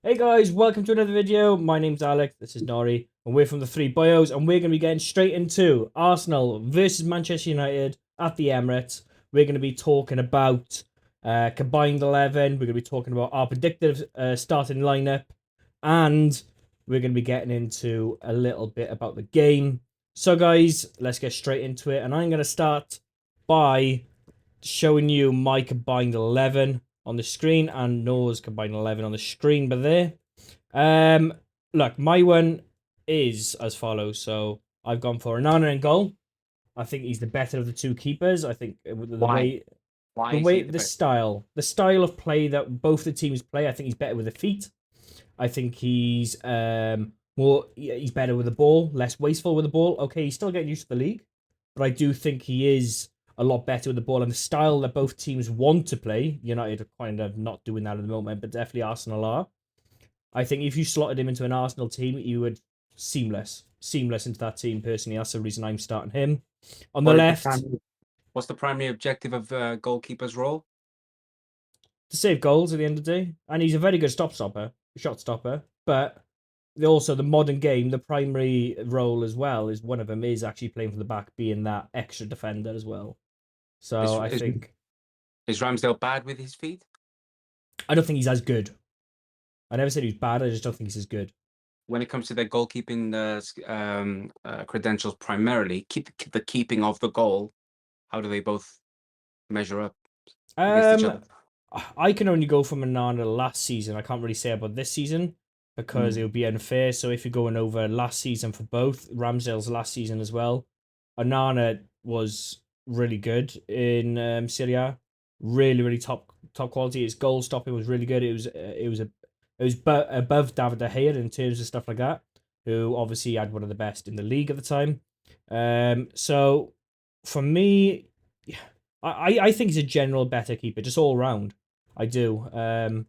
Hey guys, welcome to another video. My name's Alex, this is Nori, and we're from the Three Bios, and we're going to be getting straight into Arsenal versus Manchester United at the Emirates. We're going to be talking about combined 11, we're going to be talking about our predictive starting lineup, and we're going to be getting into a little bit about the game. So guys, let's get straight into it, and I'm going to start by showing you my combined 11 on the screen and Noah's combined 11 on the screen. But there, um, look, my one is as follows. So I've gone for Anana in goal. I think he's the better of the two keepers. I think the Why? way, Why is he the best? the style of play that both the teams play, I think he's better with the feet. I think he's he's better with the ball, less wasteful with the ball. Okay, he's still getting used to the league, but I do think he is a lot better with the ball and the style that both teams want to play. United are kind of not doing that at the moment, but definitely Arsenal are. I think if you slotted him into an Arsenal team, you would seamless into that team. Personally, that's the reason I'm starting him. On the What is the left, primary? What's the primary objective of goalkeeper's role? to save goals at the end of the day, and he's a very good shot stopper. But also the modern game, the primary role as well is one of them is actually playing from the back, being that extra defender as well. Is So I is think is Ramsdale bad with his feet? I don't think he's as good. I never said he's bad. I just don't think he's as good. When it comes to their goalkeeping credentials, primarily keep the keeping of the goal. How do they both measure up against each Um, other? I can only go from Anana last season. I can't really say about this season because it Mm. would be unfair. So if you're going over last season for both, Ramsdale's last season as well, Anana was really good in Serie A. Really top quality. His goal stopping was really good. It was above David De Gea in terms of stuff like that, who obviously had one of the best in the league at the time. So for me, I think he's a general better keeper, just all round. I do. And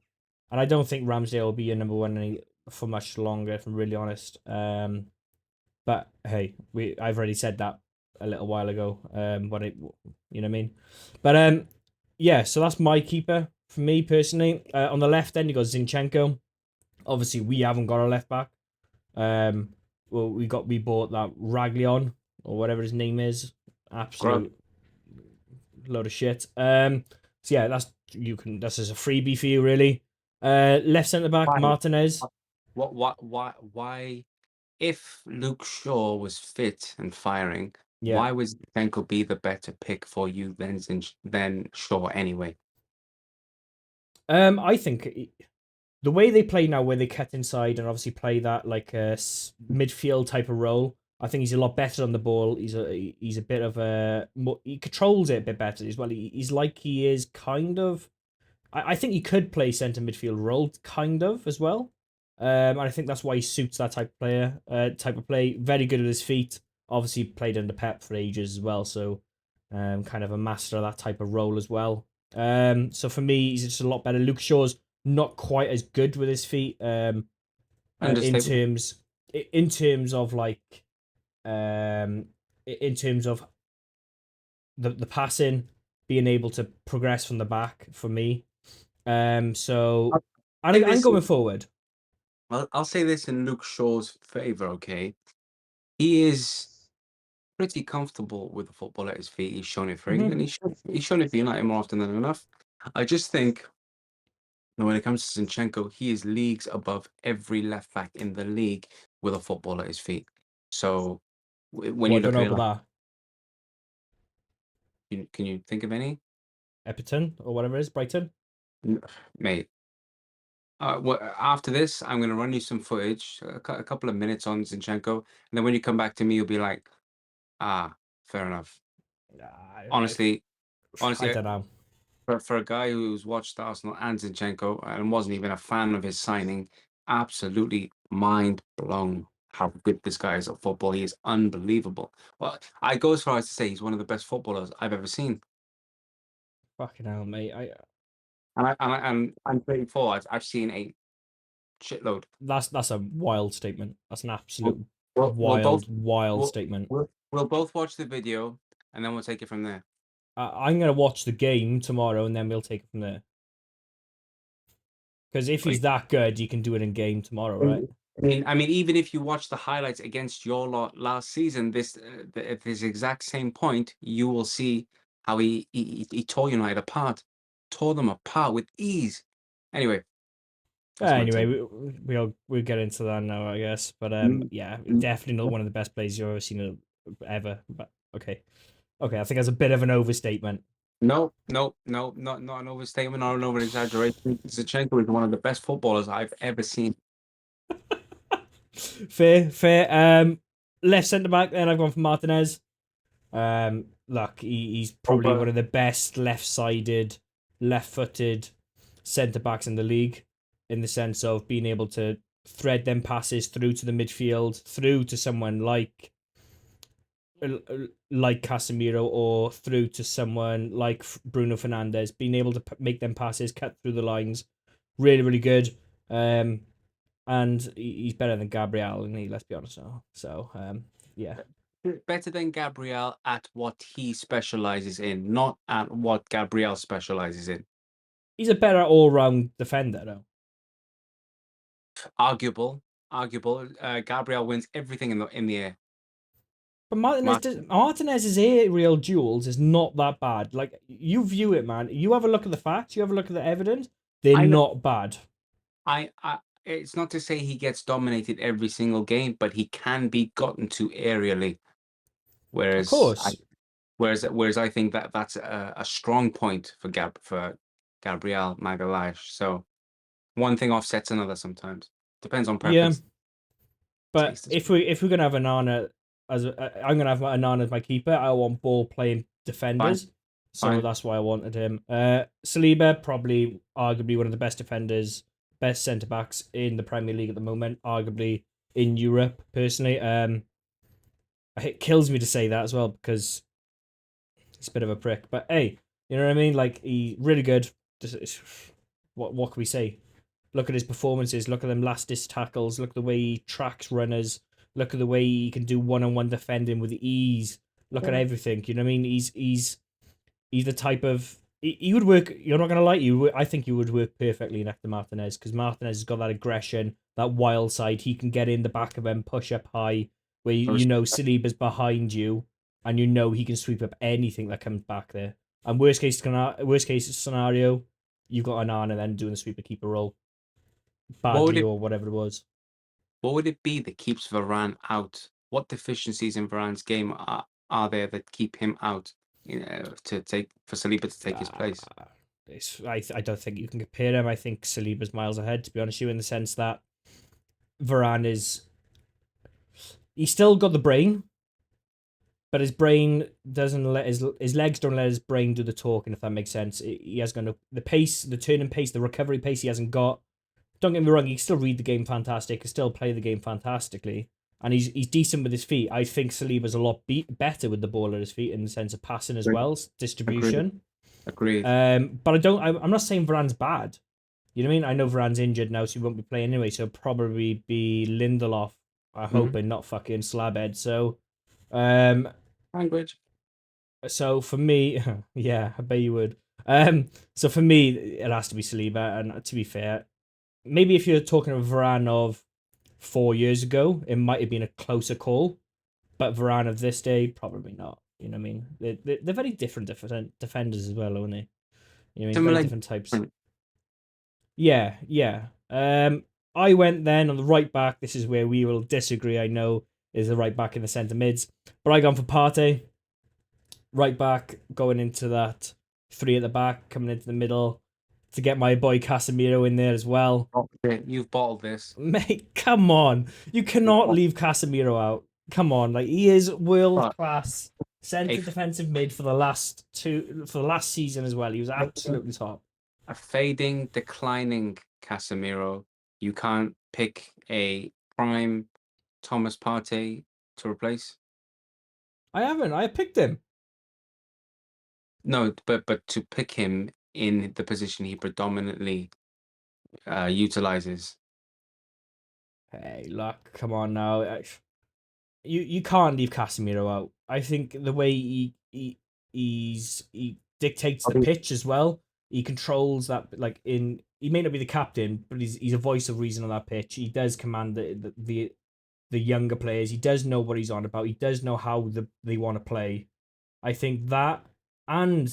I don't think Ramsdale will be your number one for much longer, if I'm really honest. But hey, I've already said that a little while ago. You know what I mean? But yeah. So that's my keeper for me personally. On the left end, you got Zinchenko. Obviously, we haven't got a left back. Um, well, we bought that Raglion or whatever his name is. Grub. Absolute load of shit. So yeah, that's just a freebie for you, really. Left centre back Why? Martinez. Why? If Luke Shaw was fit and firing, Yeah. why would Zinchenko be the better pick for you than Shaw anyway? I think the way they play now, where they cut inside and obviously play that like a midfield type of role, I think he's a lot better on the ball. He's a bit of a he controls it a bit better as well. He's like he is kind of. I think he could play centre midfield role kind of as well. And I think that's why he suits that type of play. Very good with his feet. Obviously played under Pep for ages as well, so kind of a master of that type of role as well. So for me, he's just a lot better. Luke Shaw's not quite as good with his feet. In Understandable. terms of like in terms of the passing, being able to progress from the back for me. So I'll say I'm this. going forward. I'll say this in Luke Shaw's favor. Okay, he is pretty comfortable with the football at his feet. He's shown it for Hmm. England. He's shown it for United more often than enough. I just think that when it comes to Zinchenko, he is leagues above every left back in the league with a football at his feet. So when you What? Don't look at know it, about like, that. can you think of any? Epperton or whatever it is, Brighton. N- Mate, after this, I'm going to run you some footage, a couple of minutes on Zinchenko, and then when you come back to me, you'll be like, ah, fair enough. I, Honestly, I honestly, don't know. for a guy who's watched Arsenal and Zinchenko and wasn't even a fan of his signing, absolutely mind blown how good this guy is at football. He is unbelievable. Well, I go as far as to say he's one of the best footballers I've ever seen. Fucking hell, mate. And I'm 34. I've seen a shitload. That's a wild statement. That's an We'll, absolute we'll both wild we'll, statement. we'll both watch the video and then we'll take it from there. I'm gonna watch the game tomorrow, and then we'll take it from there. Because if he's that good, you can do it in game tomorrow, right? I mean, even if you watch the highlights against your lot last season, at this exact same point, you will see how he tore United apart, tore them apart with ease. Anyway, that's my Anyway, take. we'll get into that now, I guess. But Mm, yeah, mm. definitely not one of the best plays you've ever seen ever. But okay, okay, I think that's a bit of an overstatement. No, no, no, not an overstatement, not an over exaggeration. Zinchenko is one of the best footballers I've ever seen. Fair, fair. Left centre back. Then I've gone for Martinez. Look, he's probably one Over. of the best left-sided, left-footed centre backs in the league, in the sense of being able to thread them passes through to the midfield, through to someone like Casemiro, or through to someone like Bruno Fernandes, being able to make them passes, cut through the lines. Really, really good. Um, and he's better than Gabriel, and let's be honest now. So, yeah, Better than Gabriel at what he specializes in, not at what Gabriel specializes in. he's a better all-round defender, though. Arguable, arguable. Gabriel wins everything in the air. But Martin, Martinez's aerial duels is not that bad. Like, you view it, man. You have a look at the facts. You have a look at the evidence. They're I know. not bad. I. It's not to say he gets dominated every single game, but he can be gotten to aerially. Of Whereas I, course. whereas I think that's a strong point for Gabriel Magalhaes. So one thing offsets another sometimes. Depends on Yeah, preference. but Taste is if we're gonna have Anana I'm gonna have Anana as my keeper. I want ball playing fine, defenders, so fine. that's why I wanted him. Saliba, probably arguably one of the best defenders, best centre backs in the Premier League at the moment, arguably in Europe. Personally, it kills me to say that as well because he's a bit of a prick. But hey, you know what I mean? Like, he really good. What can we say? Look at his performances. Look at them last disc tackles. Look at the way he tracks runners. Look at the way he can do one-on-one defending with ease. Look at everything. You know what I mean? He's the type of he would work. You're not gonna like you. I think he would work perfectly next to Martinez because Martinez has got that aggression, that wild side. He can get in the back of him, push up high, where you know Saliba's behind you, and you know he can sweep up anything that comes back there. And worst case scenario, you've got Anana then doing the sweeper keeper role What would badly it or whatever it was. what would it be that keeps Varane out? What deficiencies in Varane's game are there that keep him out? To take for Saliba to take his place. Uh, I don't think you can compare him. I think Saliba's miles ahead, to be honest with you, in the sense that Varane is he's still got the brain, but his brain doesn't let his legs don't let his brain do the talking. If that makes sense, he has got the pace, the turning pace, the recovery pace. He hasn't got. Don't get me wrong, he can still read the game fantastic, he can still play the game fantastically, and he's decent with his feet. I think Saliba's a lot better with the ball at his feet in the sense of passing as Agreed. well, Agreed. distribution. Agreed. But I'm not saying Varane's bad. You know what I mean? I know Varane's injured now, so he won't be playing anyway. So probably be Lindelof. I hope, Mhm. and not fucking Slabhead. Um, Language. so for me, yeah, I bet you would. So for me, it has to be Saliba. And to be fair, maybe if you're talking of Varane of 4 years ago, it might have been a closer call. But Varane of this day, probably not. You know what I mean? They're very different defenders as well, aren't they? You know what I mean? Very Similar. different types. Yeah, yeah. I went then on the right back. This is where we will disagree. I know is the right back in the centre mids, but I gone for Partey. Right back going into that three at the back, coming into the middle to get my boy Casemiro in there as well. Okay, you've bottled this. Mate, come on, you cannot leave Casemiro out. Come on, like, he is world But class a, centre f- defensive mid for the last season as well. He was absolutely top. a fading, declining Casemiro. You can't pick a prime Thomas Partey to replace. I haven't. I picked him. No, but to pick him in the position he predominantly utilizes. Hey, look, come on now. You can't leave Casemiro out. I think the way he dictates the pitch as well. He controls that, like, in he may not be the captain, but he's a voice of reason on that pitch. He does command the younger players. He does know what he's on about. He does know how they want to play. I think that, and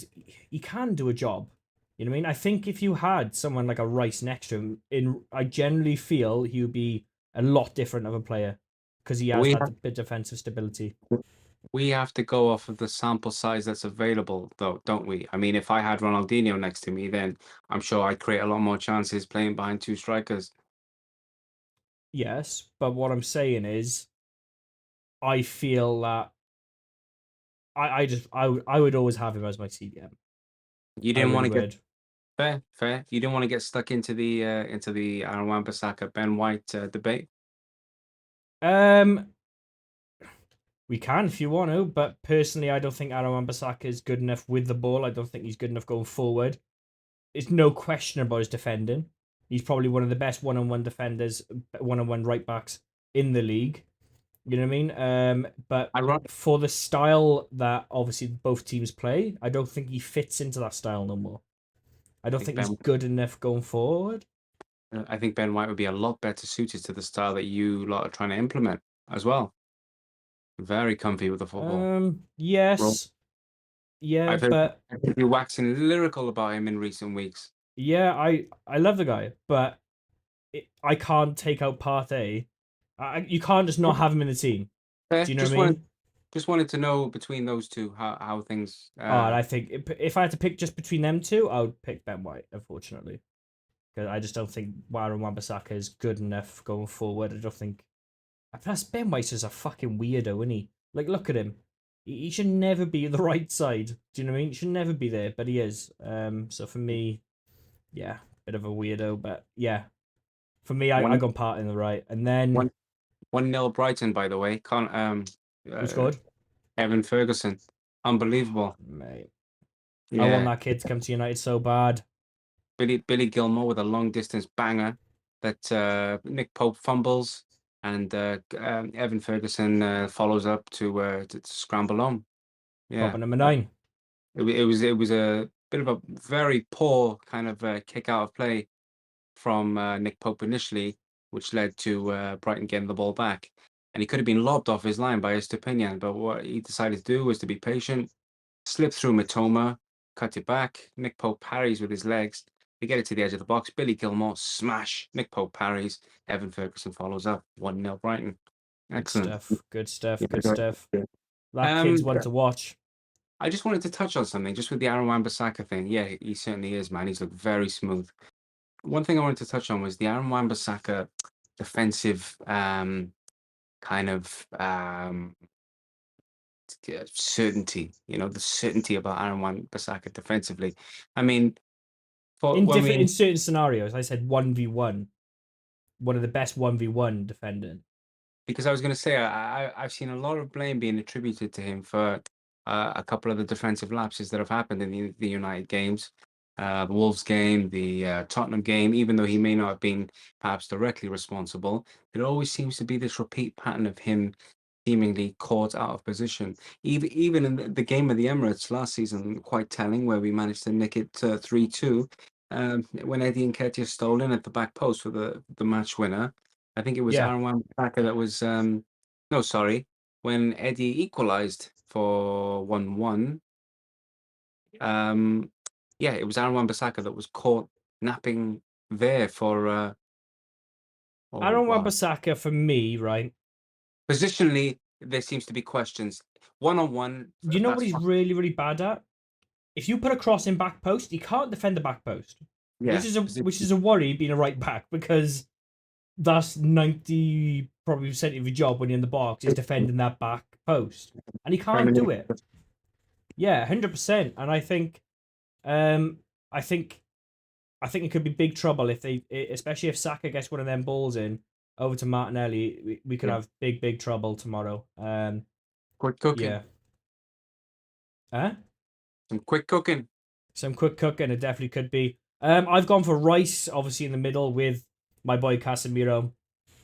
he can do a job. You know what I mean? I think if you had someone like a Rice next to him, I generally feel he would be a lot different of a player because he has We that bit defensive stability. we have to go off of the sample size that's available, though, don't we? I mean, if I had Ronaldinho next to me, then I'm sure I'd create a lot more chances playing behind two strikers. Yes, but what I'm saying is, I feel that I would always have him as my CDM. You I didn't want really to get would. fair, fair. You didn't want to get stuck into the Aaron Wan-Bissaka Ben White debate. Um, we can if you want to, but personally, I don't think Aaron Wan-Bissaka is good enough with the ball. I don't think he's good enough going forward. It's no question about his defending. He's probably one of the best one-on-one defenders, one-on-one right backs in the league. You know what I mean? But Ironic, for the style that obviously both teams play, I don't think he fits into that style no more. I I don't think think he's good enough going forward. I think Ben White would be a lot better suited to the style that you lot are trying to implement as well. Very comfy with the football. Well, Yes, yeah, I've heard but you waxing lyrical about him in recent weeks. yeah, I love the guy, but I can't take out Partey. You can't just not have him in the team. Fair. Do you know what I mean? Just wanted to know between those two how things. Oh, and I think if I had to pick just between them two, I would pick Ben White, unfortunately, because I just don't think Warren Wan-Bissaka is good enough going forward. I don't think. Plus, Ben White's just a fucking weirdo, isn't he? Like, look at him. He should never be the right side. Do you know what I mean? He should never be there, but he is. So for me, yeah, bit of a weirdo, but yeah, for me, I one got part in the right, and then one 1-0 Brighton, by the way. who Uh, scored? Evan Ferguson, Oh, unbelievable. mate, I want Yeah, that kid to come to United so bad. Billy Gilmore with a long distance banger that Nick Pope fumbles, and Evan Ferguson follows up to scramble on. Yeah, Proper number nine. it was a bit of a very poor kind of kick out of play from Nick Pope initially, which led to Brighton getting the ball back. And he could have been lobbed off his line by Estepinian, but what he decided to do was to be patient, slip through Matoma, cut it back. Nick Pope parries with his legs. They get it to the edge of the box. Billy Gilmore smash. Nick Pope parries. Evan Ferguson follows up. 1-0 Brighton. Good Excellent. stuff. Good stuff. Good Yeah. stuff. That kid's Um, one to watch. I just wanted to touch on something, just with the Aaron Wan-Bissaka thing. Yeah, he certainly is, man. He's looked very smooth. One thing I wanted to touch on was the Aaron Wan-Bissaka defensive kind of certainty. You know, the certainty about Aaron Wan-Bissaka defensively. I mean, for In when different, in we certain scenarios, I said 1v1, one of the best 1v1 defending. because I was going to say I've seen a lot of blame being attributed to him for a couple of the defensive lapses that have happened in the United games, the Wolves game, the Tottenham game. Even though he may not have been perhaps directly responsible, there always seems to be this repeat pattern of him seemingly caught out of position. Even in the game of the Emirates last season, quite telling, where we managed to nick it 3-2. When Eddie Nketiah stole in at the back post for the match winner. I think it was Yeah, Aaron Wan-Bissaka that was no, sorry, when Eddie equalized for 1-1. Um, yeah, it was Aaron Wan-Bissaka that was caught napping there for oh Aaron wow. Wan-Bissaka for me, right? Positionally, there seems to be questions. One on one, You know what that's he's fine. really, really bad at? If you put a cross in back post, he can't defend the back post, which Yeah, is a which position. is a worry being a right back because that's 90 probably percent of your job when you're in the box is defending that back post, and he can't do it. Yeah, 100%. And um, I think I think it could be big trouble if especially if Saka gets one of them balls in over to Martinelli. We could Yeah, have big trouble tomorrow. quick cooking, Yeah. Huh? some quick cooking. Some quick cooking. It definitely could be. I've gone for Rice, obviously in the middle with my boy Casemiro.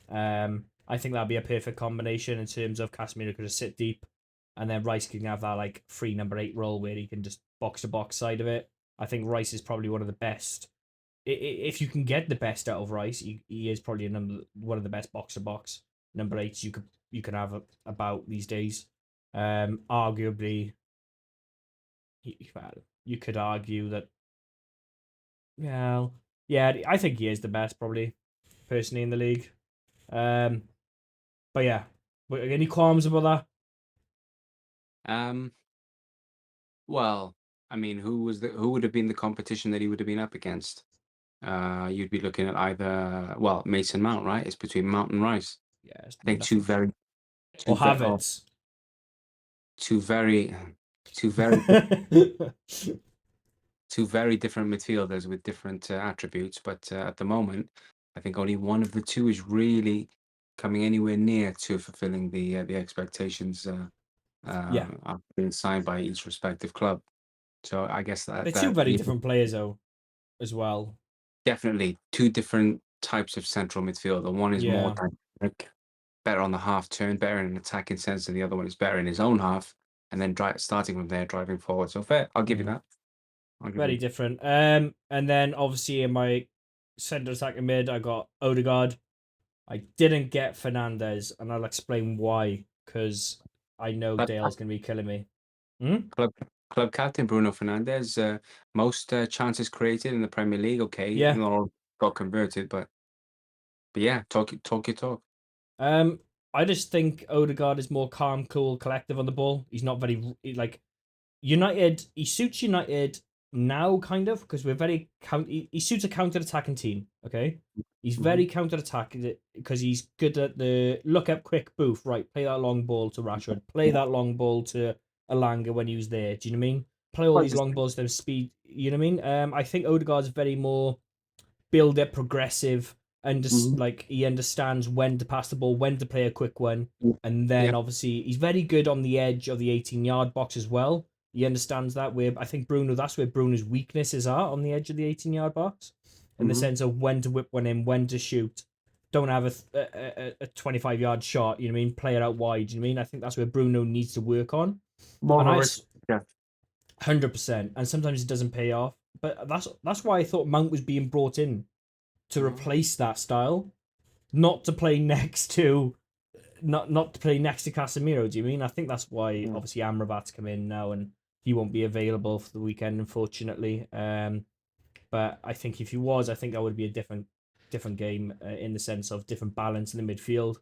I think that'd be a perfect combination in terms of Casemiro could just sit deep, and then Rice can have that like free number 8 role where he can just box to box side of it. I think Rice is probably one of the best if you can get the best out of Rice, he is probably one of the best box to box number eights you could have about these days. Arguably, well, you could argue that. Well, yeah, I think he is the best probably personally in the league. Um, but yeah, any qualms about that? Um, well, I mean, who would have been the competition that he would have been up against? You'd be looking at either, well, Mason Mount, right? It's between Mount and Rice. Yeah, I think that's two or very, oh, Havertz. two very, two very, two very different midfielders with different attributes. But at the moment, I think only one of the two is really coming anywhere near to fulfilling the expectations Yeah, are being signed by each respective club. So I guess they're two that very different players though, as well. definitely two different types of central midfielder. One is more Yeah. dynamic, better on the half turn, better in an attacking sense, and the other one is better in his own half, and then starting from there, driving forward. So fair, I'll give you Mm. that. I'll give Very you. different. And then obviously in my centre attacking mid, I got Odegaard. I didn't get Fernandez, and I'll explain why. Because I know Club, Dale's gonna be killing me. Hmm? club, club captain Bruno Fernandes. Most chances created in the Premier League. Okay, Yeah. not all got converted, but yeah, talk your talk. Um, I just think Odegaard is more calm, cool, collective on the ball. He's not very like United. He suits United now, kind of, because we're very he suits a counter attacking team. Okay, he's Hmm. very counter attacking because he's good at the look up, quick booth. Right, play that long ball to Rashford. Play that long ball to Alanga when he was there. Do you know what I mean? Play all Well, these long balls to them speed. You know what I mean? I think Odegaard's very more build it progressive and just mhm. like he understands when to pass the ball, when to play a quick one, and Yeah. then obviously he's very good on the edge of the 18-yard box as well. He understands that. Where I think that's where Bruno's weaknesses are on the edge of the 18-yard box, in the Hmm. sense of when to whip one in, when to shoot. Don't have a 25-yard shot. You know what I mean? Play it out wide. You know what I mean? I think that's where Bruno needs to work on. More And of a I risk. Yeah. 100%. And sometimes it doesn't pay off. But that's why I thought Mount was being brought in to Mhm. replace that style, not to play next to not to play next to Casemiro. Do you mean? I think that's why Yeah. obviously Amrabat's come in now and he won't be available for the weekend, unfortunately. But I think if he was, I think that would be a different game in the sense of different balance in the midfield.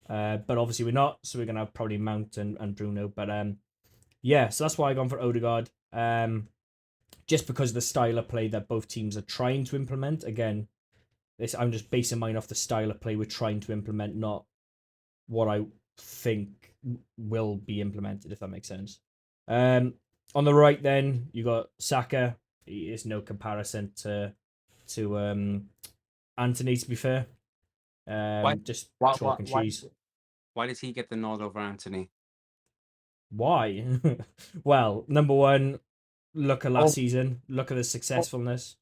But obviously we're not, so we're gonna have probably Mount and Bruno. But yeah, so that's why I gone for Odegaard. Just because of the style of play that both teams are trying to implement. Again, I'm just basing mine off the style of play we're trying to implement, not what I think will be implemented, if that makes sense. Um, on the right, then you got Saka. He is no comparison to Anthony. To be fair, Why, just why, why, chalk and why, cheese. why does he get the nod over Anthony? Why? Well, number one, look at last All, season. Look at the all, successfulness.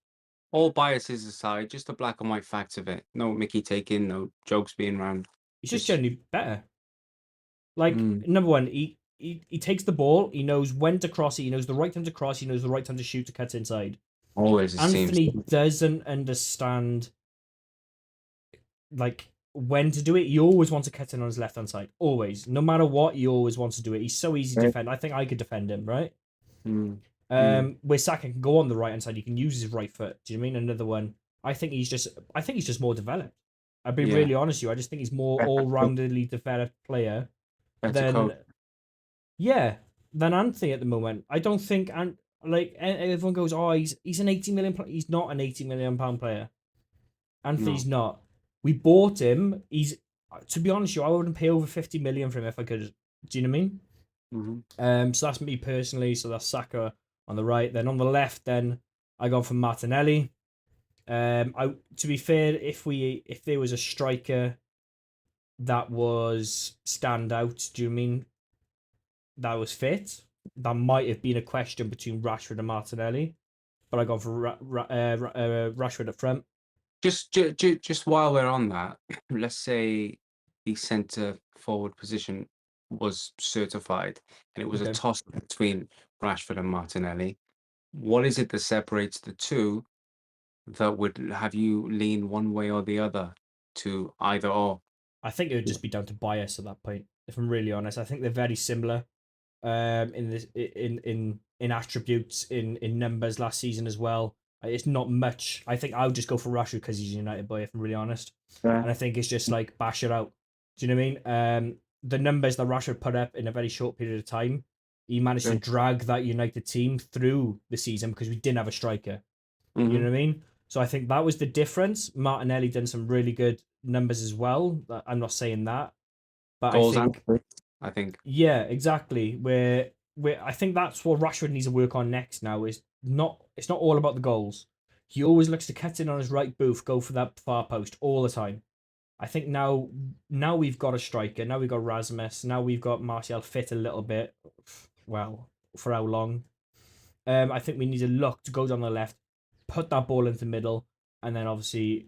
all biases aside, just the black and white facts of it. No Mickey taking, no jokes being around. He's just Just, generally better. Like mm, number one, he takes the ball. He knows when to cross it. He knows the right time to cross. He knows the right time to shoot to cut inside. always it seems. Anthony doesn't understand like when to do it. He always wants to cut in on his left hand side. Always, no matter what, he always wants to do it. He's so easy to Right. defend. I think I could defend him, right? Mm, mm, Where Saka can go on the right hand side, he can use his right foot. Do you know what I mean? Another one. I think he's just more developed. I'll be yeah, really honest with you. I just think he's more better, all-roundedly developed player better coach. than yeah than Anthony at the moment. I don't think and like everyone goes, oh, he's an 80 million. He's not an 80 million pound player. Anthony's No. not. We bought him. He's to be honest, with you, I wouldn't pay over 50 million for him if I could. Do you know what I mean? Hmm. So that's me personally. So that's Saka on the right. Then on the left, then I go for Martinelli. I to be fair, if there was a striker that was stand out, do you mean that was fit? That might have been a question between Rashford and Martinelli, but I gone for Rashford up front. Just while we're on that, let's say the centre forward position was certified and it was a Okay. toss between Rashford and Martinelli. What is it that separates the two? that would have you lean one way or the other to either or? I think it would just be down to bias at that point. If I'm really honest, I think they're very similar. In this in attributes in numbers last season as well. It's not much. I think I would just go for Rashford because he's a United boy. If I'm really honest, Yeah. and I think it's just like bash it out. Do you know what I mean? The numbers that Rashford put up in a very short period of time, he managed to drag that United team through the season because we didn't have a striker. You Mm-hmm. know what I mean? So I think that was the difference. Martinelli done some really good numbers as well. I'm not saying that, but I Goals and think assists, I think. yeah, exactly. Where I think that's what Rashford needs to work on next now is not it's not all about the goals. He always looks to cut in on his right boot, go for that far post all the time. I think now we've got a striker, now we've got Rasmus, now we've got Martial fit a little bit. Well, for how long? I think we need to look to go down the left, put that ball into the middle, and then obviously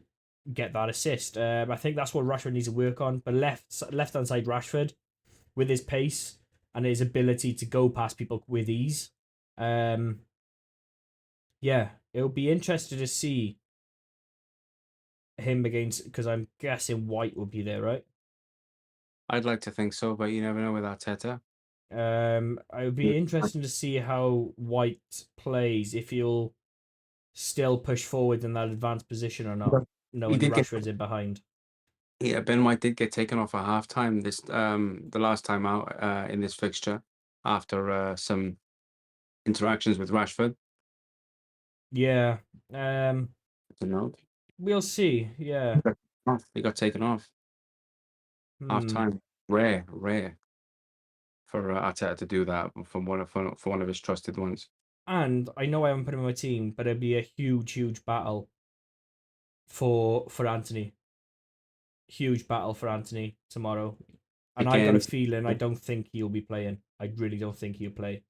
get that assist. I think that's what Rashford needs to work on. But left hand side Rashford, with his pace and his ability to go past people with ease. Um, yeah, it'll be interesting to see him against because I'm guessing White will be there, right? I'd like to think so, but you never know with Arteta. It would be interesting to see how White plays if he'll still push forward in that advanced position or not, He knowing did get Rashford's in behind. Yeah, Ben White did get taken off at halftime this the last time out in this fixture after some interactions with Rashford. Yeah, um, To note. we'll see. Yeah, He got taken off half hmm. time. Rare for Arteta to do that from for one of his trusted ones. And I know I haven't put him in my team, but it'd be a huge battle for Anthony. Huge battle for Anthony tomorrow. And I got a Again, feeling I don't think he'll be playing. I really don't think he'll play.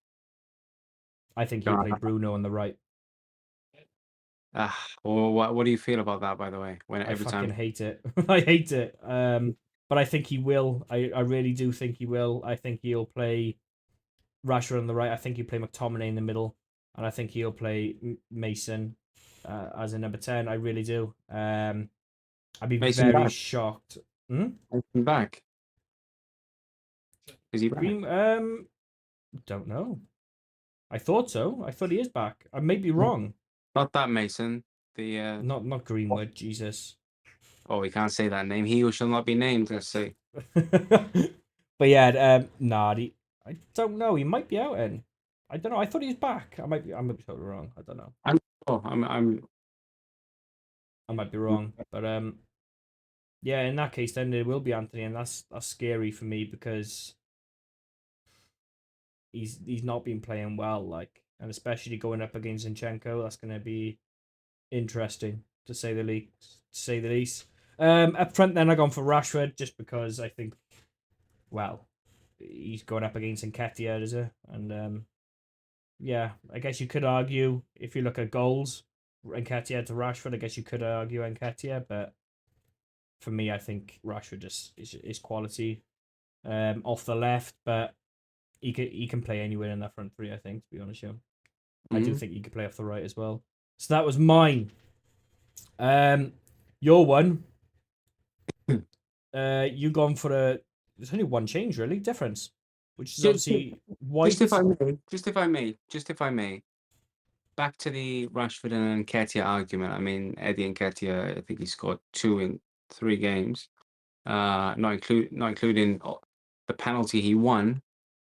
I think he'll play uh, Bruno on the right. well, what do you feel about that, by the way? When I every fucking time hate it. I hate it. But I think he will. I really do think he will. I think he'll play Rashford on the right. I think he'll play McTominay in the middle, and I think he'll play Mason as a number 10. I really do. I'd be Mason very back, shocked. Hmm? Mason back, is he back? Green? Don't know. I thought so. I thought he is back. I may be No. wrong. Not that Mason. The Not Greenwood. Jesus. oh, we can't say that name. He who shall not be named. Let's say. But yeah, nah. I don't know. He might be out. And I don't know. I thought he was back. I might be totally wrong. I don't know. I'm. Oh, I'm. I might be wrong. But yeah. In that case, then it will be Anthony, and that's scary for me because he's not been playing well. Like, and especially going up against Zinchenko, that's going to be interesting to say the least. To say the least. Up front, then I gone for Rashford just because I think, well, he's going up against Nketiah, is it? And yeah, I guess you could argue if you look at goals, Nketiah to Rashford. I guess you could argue Nketiah, but for me, I think Rashford just is quality off the left, but he can play anywhere in that front three. I think, to be honest, yeah, I do Mhm. think he could play off the right as well. So that was mine. Um, your one. You gone for a. There's only one change really, difference, which is Ju- obviously Just if White. I may, just if I may, back to the Rashford and Nketiah argument. I mean, Eddie Nketiah, I think he scored 2 in 3 games, not including the penalty he won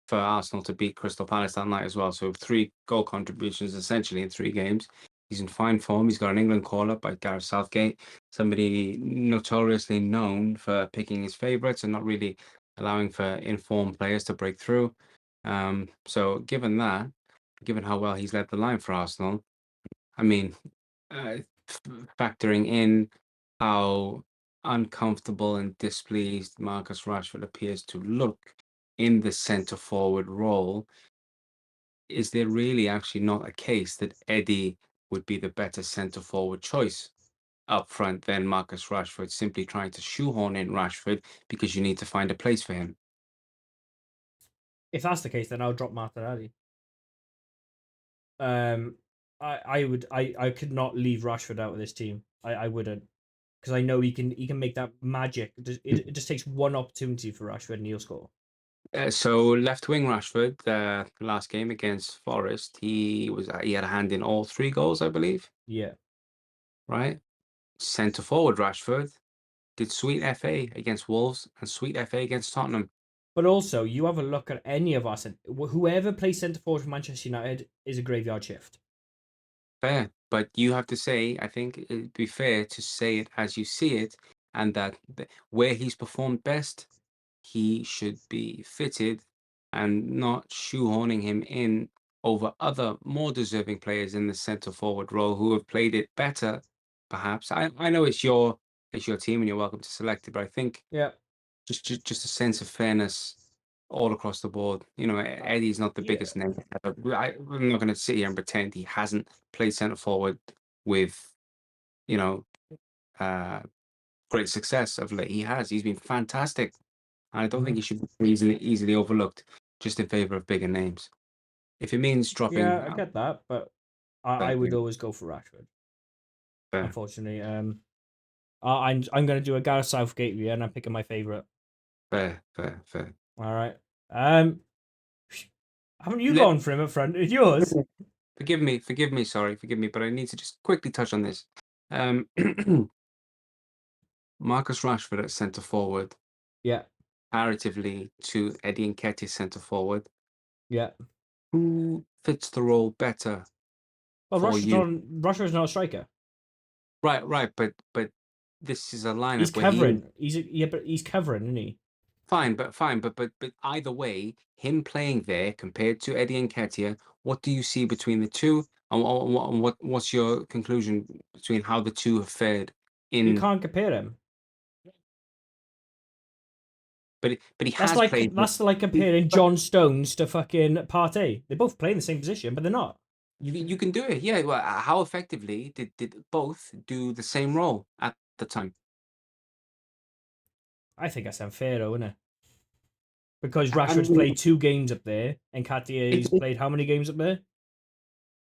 for Arsenal to beat Crystal Palace that night as well. So 3 goal contributions essentially in 3 games. He's in fine form. He's got an England call up by Gareth Southgate, somebody notoriously known for picking his favourites and not really allowing for informed players to break through. So given that, given how well he's led the line for Arsenal, I mean, factoring in how uncomfortable and displeased Marcus Rashford appears to look in the centre forward role, is there really actually not a case that Eddie would be the better centre forward choice up front than Marcus Rashford, simply trying to shoehorn in Rashford because you need to find a place for him? If that's the case, then I'll drop Martinelli. Um, I could not leave Rashford out of this team. I wouldn't, because I know he can make that magic. It just takes one opportunity for Rashford and he'll score. So left wing Rashford, the last game against Forest, he had a hand in all three goals, I believe. Yeah. Right. Centre forward Rashford did sweet FA against Wolves and sweet FA against Tottenham. But also, you have a look at any of us, and whoever plays centre forward for Manchester United is a graveyard shift. Fair, but you have to say, I think it'd be fair to say it as you see it, and that where he's performed best, he should be fitted and not shoehorning him in over other more deserving players in the centre forward role who have played it better, perhaps. I know it's your team and you're welcome to select it, but I think Yeah. just a sense of fairness all across the board. Eddie's not the Yeah. biggest name ever. I'm not going to sit here and pretend he hasn't played centre forward with, you know, uh, great success of late. He has. He's been fantastic. And I don't think Hmm. he should be easily overlooked just in favor of bigger names. If it means Yeah, dropping, I get that, but I would fair, always go for Rashford. fair, Unfortunately, I'm going to do a Gareth Southgate here, and I'm picking my favorite. fair. All right. Um, haven't you Let gone for him up front? It's yours. forgive me, sorry, forgive me, but I need to just quickly touch on this. Um, Marcus Rashford at centre forward Yeah. comparatively to Eddie Nketiah centre forward, Yeah. who fits the role better Well, for you? Rashford's not a striker. Right, but this is a He's lineup where covering. Yeah, but he's covering, isn't he? fine, but either way, him playing there compared to Eddie Nketiah, what do you see between the two, and what's your conclusion between how the two have fared You in? can't compare him. But he That's has like played. that's like comparing But John Stones to fucking Partey. They both play in the same position, but they're not. you can do it, yeah. Well, how effectively did both do the same role at the time? I think that's unfair, though, isn't it? Because I Rashford's mean, played 2 games up there, and if Katie's played how many games up there?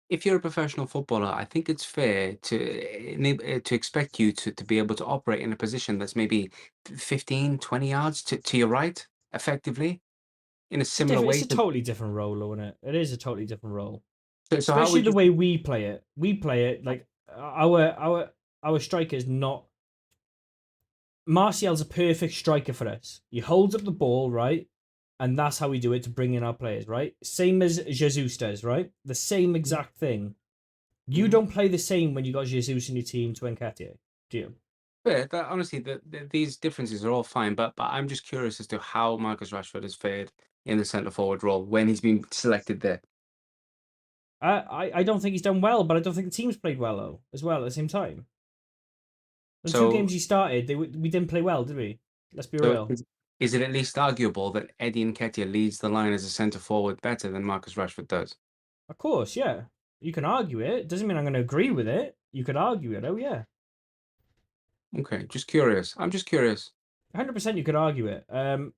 if you're a professional footballer, I think it's fair to expect you to be able to operate in a position that's maybe 15, 20 yards to your right, effectively, in a similar It's way. a totally different role, though, isn't it? It is a totally different role, So how especially would the you? way we play it. We play it like our striker is not. Martial's a perfect striker for us. He holds up the ball, right? And that's how we do it to bring in our players, right? Same as Jesus does, right? The same exact thing. You Mhm. don't play the same when you got Jesus in your team to Nketiah, do you? Fair, honestly, these differences are all fine, but I'm just curious as to how Marcus Rashford has fared in the centre forward role when he's been selected there. I don't think he's done well, but I don't think the team's played well though, as well at the same time. The two So games he started, we didn't play well, did we? Let's be so real. is it at least arguable that Eddie Nketiah leads the line as a centre forward better than Marcus Rashford does? Of course, yeah. You can argue it. Doesn't mean I'm going to agree with it. You could argue it. Oh yeah, Okay, just curious. I'm just curious. 100% you could argue it. Do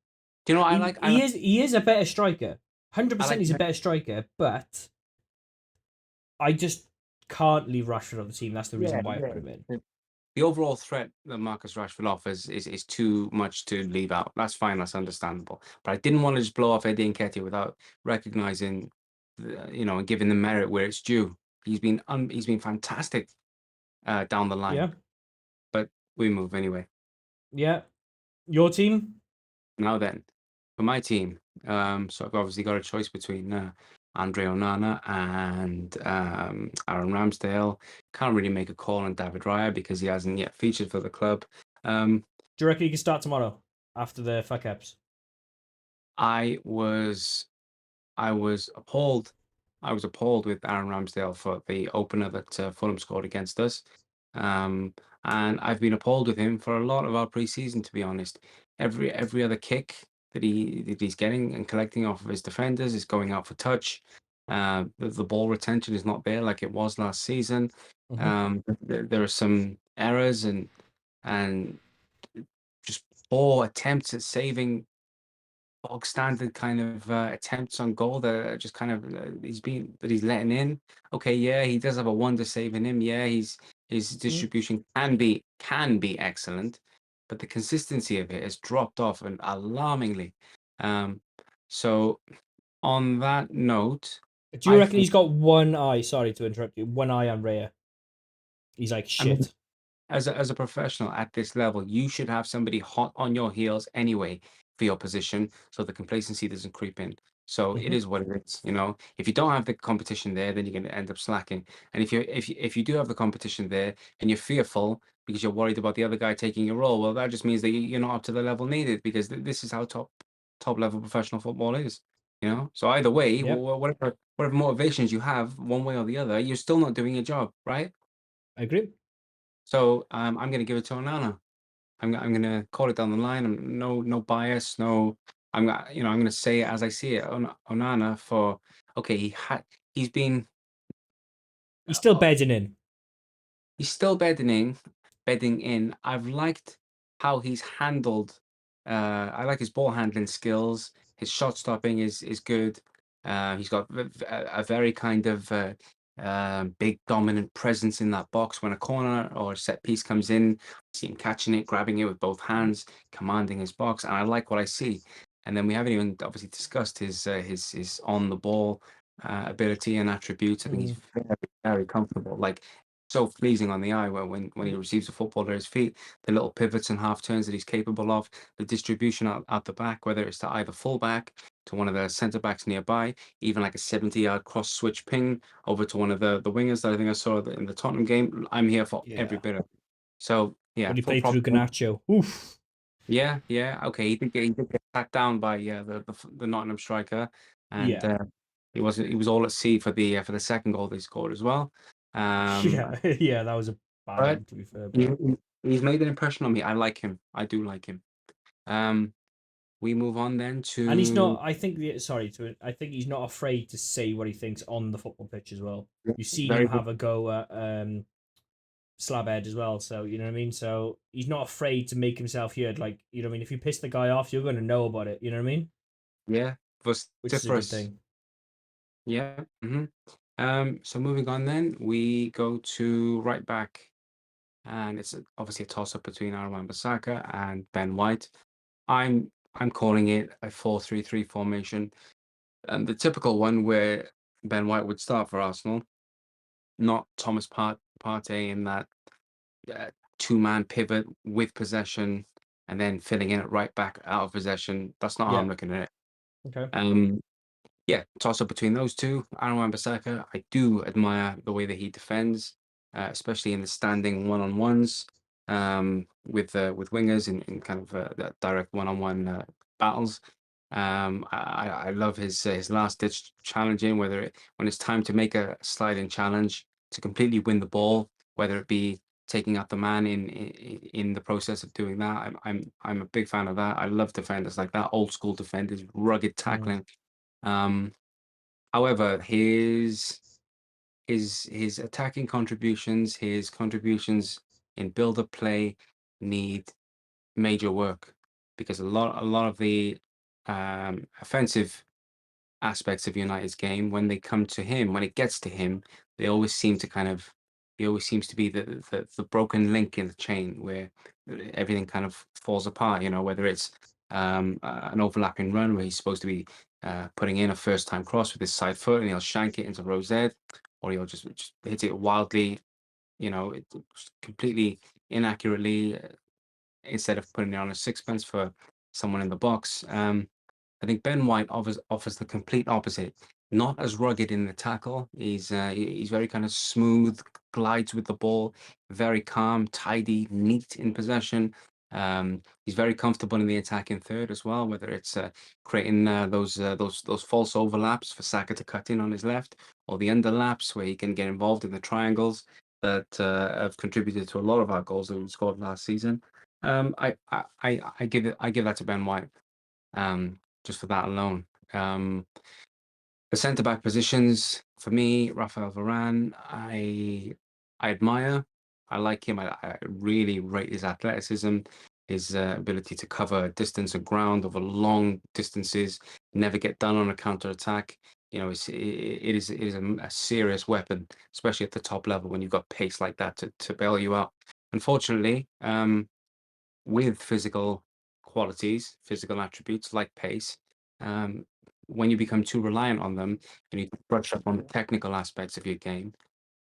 you know what I He like? he is he is a better striker. I 100% like he's a better striker, but I just can't leave Rashford on the team. That's the yeah, reason why I yeah. put him in. The overall threat that Marcus Rashford offers is too much to leave out. That's fine. That's understandable. But I didn't want to just blow off Eddie Nketiah without recognizing, and giving the merit where it's due. He's been fantastic down the line. Yeah, But we move anyway. yeah. Your team? Now then, for my team, so I've obviously got a choice between Andre Onana and Aaron Ramsdale. Can't really make a call on David Raya because he hasn't yet featured for the club. Um, Do you reckon you can start tomorrow after the fuck ups? I was I was appalled. I was appalled with Aaron Ramsdale for the opener that Fulham scored against us. Um, and I've been appalled with him for a lot of our pre-season, to be honest. Every other kick that he's getting and collecting off of his defenders is going out for touch. The ball retention is not there like it was last season. Hmm. There are some errors and just poor attempts at saving bog standard kind of attempts on goal that are just kind of he's letting in. Okay, yeah, he does have a wonder save in him. Yeah, his Mm. distribution can be excellent, but the consistency of it has dropped off and alarmingly. Um, so on that note, Do you I reckon think he's got one eye? Sorry to interrupt you. One eye on Raya. He's like I mean shit. as a professional at this level, you should have somebody hot on your heels anyway for your position, so the complacency doesn't creep in. So it Hmm. is what it is, you know. If you don't have the competition there, then you're going to end up slacking. And if you do have the competition there and you're fearful because you're worried about the other guy taking your role, well, that just means that you're not up to the level needed because this is how top level professional football is, you know. So either way, Yep, whatever motivations you have, one way or the other, you're still not doing your job, right? I agree. So I'm going to give it to Onana. I'm gonna call it down the line. No bias, no. I'm gonna say it as I see it. Onana for okay. He's been He's still uh, bedding in. he's still bedding in. I've liked how he's handled. I like his ball handling skills. His shot stopping is good. He's got a very kind of big dominant presence in that box when a corner or a set piece comes in. See him catching it, grabbing it with both hands, commanding his box, and I like what I see. And then we haven't even obviously discussed his on the ball ability and attributes. I think he's Mm. very comfortable. Like so pleasing on the eye when he receives a football at his feet, the little pivots and half turns that he's capable of, the distribution out the back, whether it's to either full back, to one of the centre backs nearby, even like a 70-yard cross switch ping over to one of the wingers that I think I saw in the Tottenham game. I'm here for every Yeah. bit of it. So yeah, When he full played prop. through Garnacho. Oof. Yeah, yeah, okay. He did get sat down by the Nottingham striker, and Yeah. he was all at sea for the second goal they scored as well. Um, Yeah. Yeah. That was a bad but one to be fair, he, but he's made an impression on me. I like him. I do like him. Um, we move on then and he's to not. I think. Sorry to. I think he's not afraid to say what he thinks on the football pitch as well. You've seen him very good. have a go at Slabhead as well. So you know what I mean. So he's not afraid to make himself heard. Like you know what I mean. If you piss the guy off, you're going to know about it. You know what I mean. Yeah, Which is a good vociferous. thing. Yeah. So moving on then, we go to right back, and it's obviously a toss-up between Aaron Bissaka and Ben White. I'm calling it a 4-3-3 formation, and the typical one where Ben White would start for Arsenal, not Thomas Partey in that uh, two-man pivot with possession and then filling in at right back out of possession. That's not how Yeah. I'm looking at it. Okay. Um, Yeah, toss up between those two. Aaron Wan-Bissaka, I do admire the way that he defends, especially in the standing one-on-ones with wingers in kind of that direct one-on-one battles. I love his last-ditch challenging, when it's time to make a sliding challenge to completely win the ball, whether it be taking out the man in the process of doing that. I'm a big fan of that. I love defenders like that, old school defenders, rugged Mm. tackling. Um, However, his attacking contributions, his contributions in build-up play need major work because a lot of the offensive aspects of United's game, when they come to him, when it gets to him, they always seem to kind of he always seems to be the broken link in the chain where everything kind of falls apart, you know, whether it's an overlapping run where he's supposed to be putting in a first time cross with his side foot and he'll shank it into Rosette, or he'll just hit it wildly, you know, completely inaccurately instead of putting it on a sixpence for someone in the box. I think Ben White offers the complete opposite. Not as rugged in the tackle. He's very kind of smooth, glides with the ball, very calm, tidy, neat in possession. He's very comfortable in the attacking third as well, whether it's creating those false overlaps for Saka to cut in on his left, or the underlaps where he can get involved in the triangles that have contributed to a lot of our goals that we scored last season. I give that to Ben White, just for that alone. The centre back positions for me, Rafael Varane, I admire. I like him. I really rate his athleticism. his ability to cover distance and ground over long distances, never get done on a counter attack. You know, it is a serious weapon, especially at the top level when you've got pace like that to bail you out. Unfortunately, with physical qualities, physical attributes like pace, um, when you become too reliant on them and you brush up on the technical aspects of your game,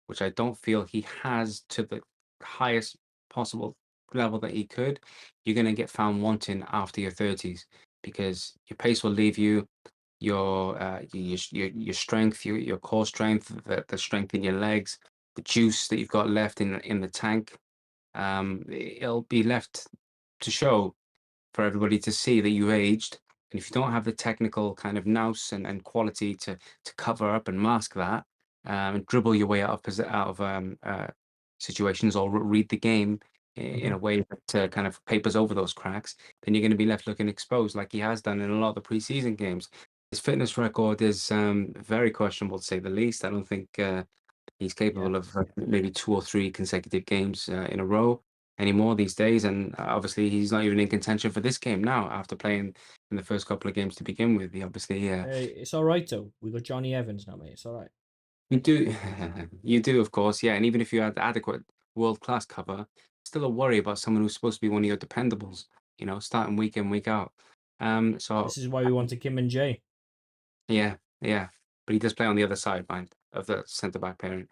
which I don't feel he has to the highest possible level that he could, you're going to get found wanting after your 30s because your pace will leave you, your strength, your core strength, the strength in your legs, the juice that you've got left in the tank, it'll be left to show for everybody to see that you aged. And if you don't have the technical kind of nous and quality to cover up and mask that, and dribble your way out of situations or read the game in Mhm. a way that kind of papers over those cracks, then you're going to be left looking exposed, like he has done in a lot of the preseason games. His fitness record is very questionable, to say the least. I don't think he's Yeah. capable of maybe 2 or 3 consecutive games in a row anymore these days. And obviously, he's not even in contention for this game now after playing in the first couple of games to begin with. He obviously, It's all right though. We got Johnny Evans now, mate. It's all right. you do, you do, of course, yeah. And even if you had adequate world class cover, still a worry about someone who's supposed to be one of your dependables, starting week in, week out. So This is why we wanted Kim and Jay. yeah, yeah. But he does play on the other side, mind, of the centre back pairing.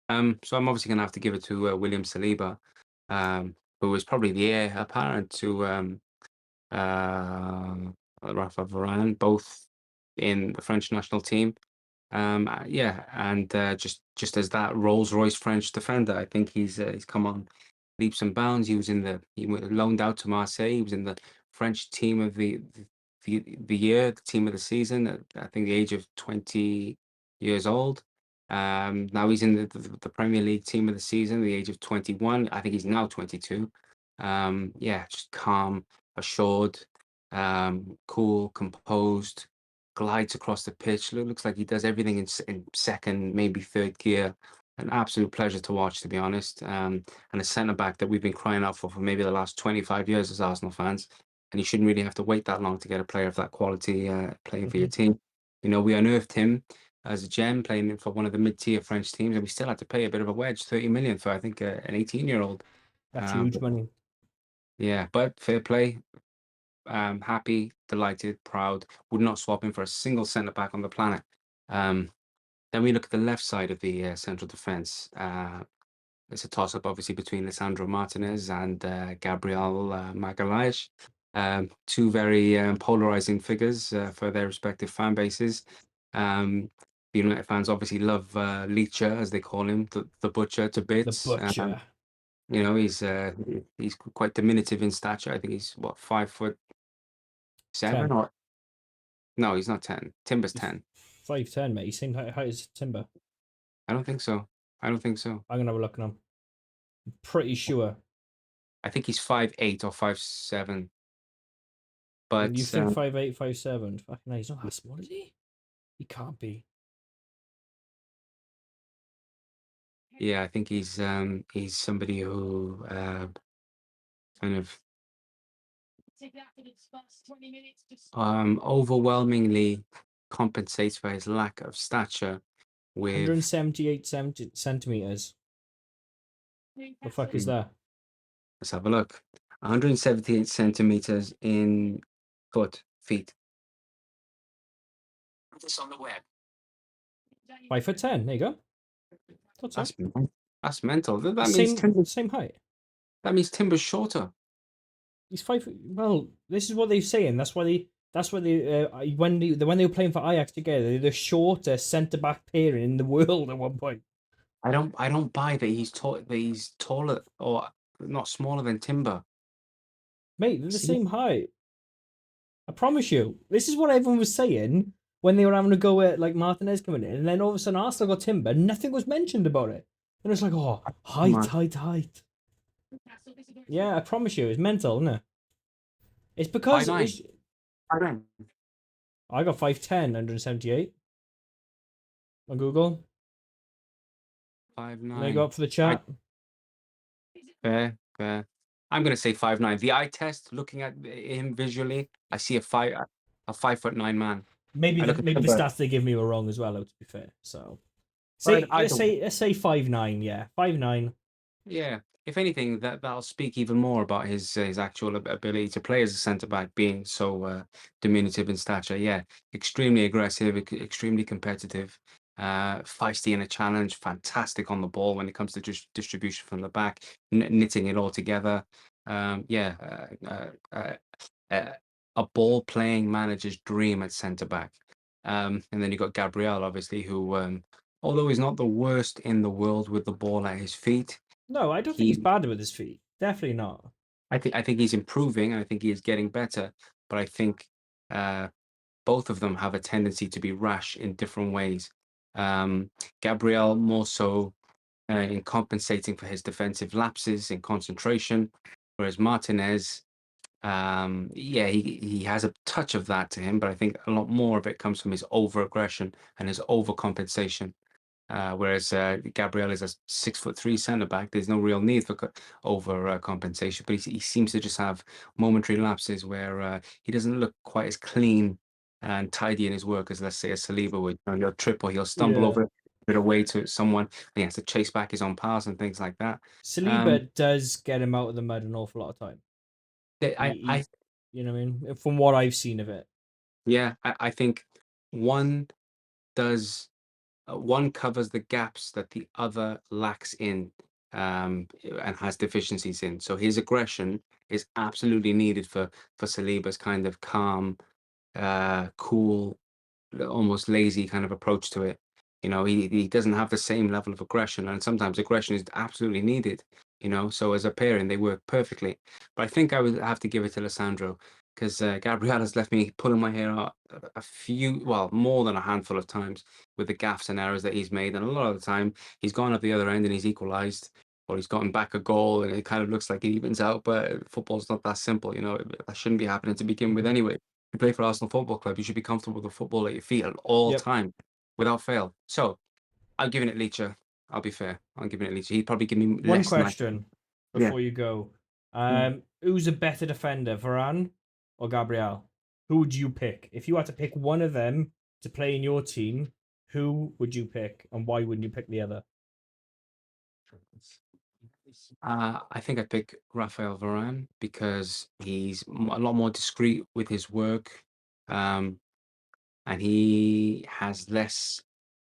So I'm obviously going to have to give it to William Saliba, who is probably the heir apparent to uh, Rafa Varane, both in the French national team. Yeah, and just as that Rolls Royce French defender, I think he's come on leaps and bounds. He was loaned out to Marseille. He was in the French team of the year, the team of the season. At, I think the age of 20 years old. Now he's in the Premier League team of the season, the age of 21. I think he's now 22. Yeah, just calm, assured, cool, composed, glides across the pitch. Looks like he does everything in second, maybe third gear. An absolute pleasure to watch, to be honest. And a centre back that we've been crying out for maybe the last 25 years as Arsenal fans. And you shouldn't really have to wait that long to get a player of that quality playing for your Hmm. team. We unearthed him as a gem playing for one of the mid-tier French teams, and we still had to pay a bit of a wedge, 30 million for I think an 18-year-old. That's Um, huge money. yeah, but fair play. Happy, delighted, proud. Would not swap him for a single centre back on the planet. Um, then we look at the left side of the central defence. It's a toss-up, obviously, between Lisandro Martinez and Gabriel Magalhaes. Two very polarizing figures for their respective fan bases. The United fans obviously love Licha, as they call him, the butcher to The bits. butcher. He's quite diminutive in stature. I think he's what, 5'7" 10. or no, he's not 10. Timber's He's 10. 5'10", mate. He's same height as Timber. I don't think so. I don't think so. I'm gonna have a look now. Pretty sure. I think he's 5'8" or 5'7". You But think 5'8", 5'7"? Fucking hell, he's not that small, is he? He can't be. yeah, I think he's somebody who kind of overwhelmingly compensates for his lack of stature with 178 centimeters. The fuck is that? let's have a look. 178 centimeters in feet. 5'10". There you go. Thought so. That's mental. That He's means same height. Timber's shorter. He's 5. Well, this is what they're saying. That's why they. That's why they. When they were playing for Ajax together, they're the shortest centre back pairing in the world at one point. I don't buy that he's taller or not smaller than Timber. Mate, they're the See, same height. I promise you. This is what everyone was saying when they were having a go at like Martinez coming in, and then all of a sudden Arsenal got Timber. Nothing was mentioned about it, and it's like, oh, come height, on. height, height. Yeah, I promise you, it's mental, isn't it? It's because 5'9". it's. 5'9". I got 5'10", 178 on Google. Five There you go nine. up for the I chat. fair, fair. I'm gonna say 5'9". The eye test, looking at him visually, I see a 5'9" man. Maybe I look at maybe the Timber, stats they give me were wrong as well. To be fair, so but say either let's say 5'9". Yeah, 5'9". yeah. If anything, that'll speak even more about his actual ability to play as a centre back, being so diminutive in stature. Yeah, extremely aggressive, extremely competitive, feisty in a challenge, fantastic on the ball when it comes to distribution from the back, knitting it all together. Yeah, uh, a ball playing manager's dream at centre back. And then you got Gabriel, obviously, who, although he's not the worst in the world with the ball at his feet, No, I don't think he's he bad with his feet. Definitely not. I think he's improving, and I think he is getting better. But I think uh, both of them have a tendency to be rash in different ways. Gabriel more so in compensating for his defensive lapses in concentration, whereas Martinez, yeah, he has a touch of that to him, but I think a lot more of it comes from his over aggression and his overcompensation. Whereas Gabriel is a 6'3" centre back. There's no real need for over compensation, but he seems to just have momentary lapses where he doesn't look quite as clean and tidy in his work as, let's say, a Saliba would. You know, he'll trip or he'll stumble Yeah, over it away to someone, and he has to chase back his own pass and things like that. Um, Saliba does get him out of the mud an awful lot of time. I He you know what I mean? From what I've seen of it. yeah, I think one does one covers the gaps that the other lacks in, and has deficiencies in. So his aggression is absolutely needed for Saliba's kind of calm, cool, almost lazy kind of approach to it. You know, he doesn't have the same level of aggression, and sometimes aggression is absolutely needed. You know, so as a pairing, they work perfectly. But I think I would have to give it to Lissandro because Gabriel has left me pulling my hair out a few, well, more than a handful of times with the gaffes and errors that he's made, and a lot of the time he's gone up the other end and he's equalised. Or he's gotten back a goal, and it kind of looks like it evens out. But football's not that simple, you know. That shouldn't be happening to begin with, Mhm. anyway. You play for Arsenal Football Club, you should be comfortable with the football at your feet at all Yep. time, without fail. So I'm giving it Leacher. I'll be fair. I'm giving it Leacher. He'd probably give me One less than I. question Yeah. before you go. Mm. Who's a better defender, Varane or Gabriel? Who would you pick? If you had to pick one of them to play in your team, who would you pick and why wouldn't you pick the other? I think I'd pick Raphael Varane because he's a lot more discreet with his work, um, and he has less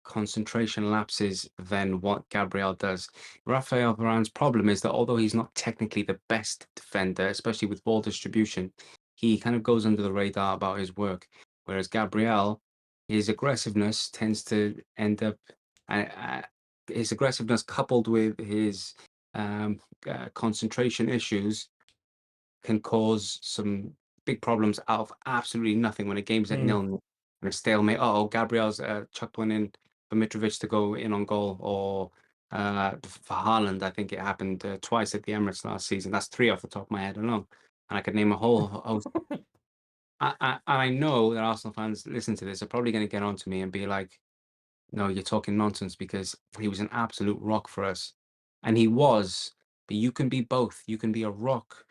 concentration lapses than what Gabriel does. Rafael Varane's problem is that although he's not technically the best defender, especially with ball distribution, he kind of goes under the radar about his work. Whereas Gabriel, his aggressiveness tends to end up, his aggressiveness coupled with his um, concentration issues can cause some big problems out of absolutely nothing when a game's at Hmm. 0-0 and a stalemate. Oh, Gabriel's chucked one in for Mitrovic to go in on goal, or for Haaland, I think it happened twice at the Emirates last season. That's three off the top of my head alone, and I could name a whole host. I know that Arsenal fans listen to this are probably going to get on to me and be like, "No, you're talking nonsense," because he was an absolute rock for us, and he was. But you can be both. You can be a rock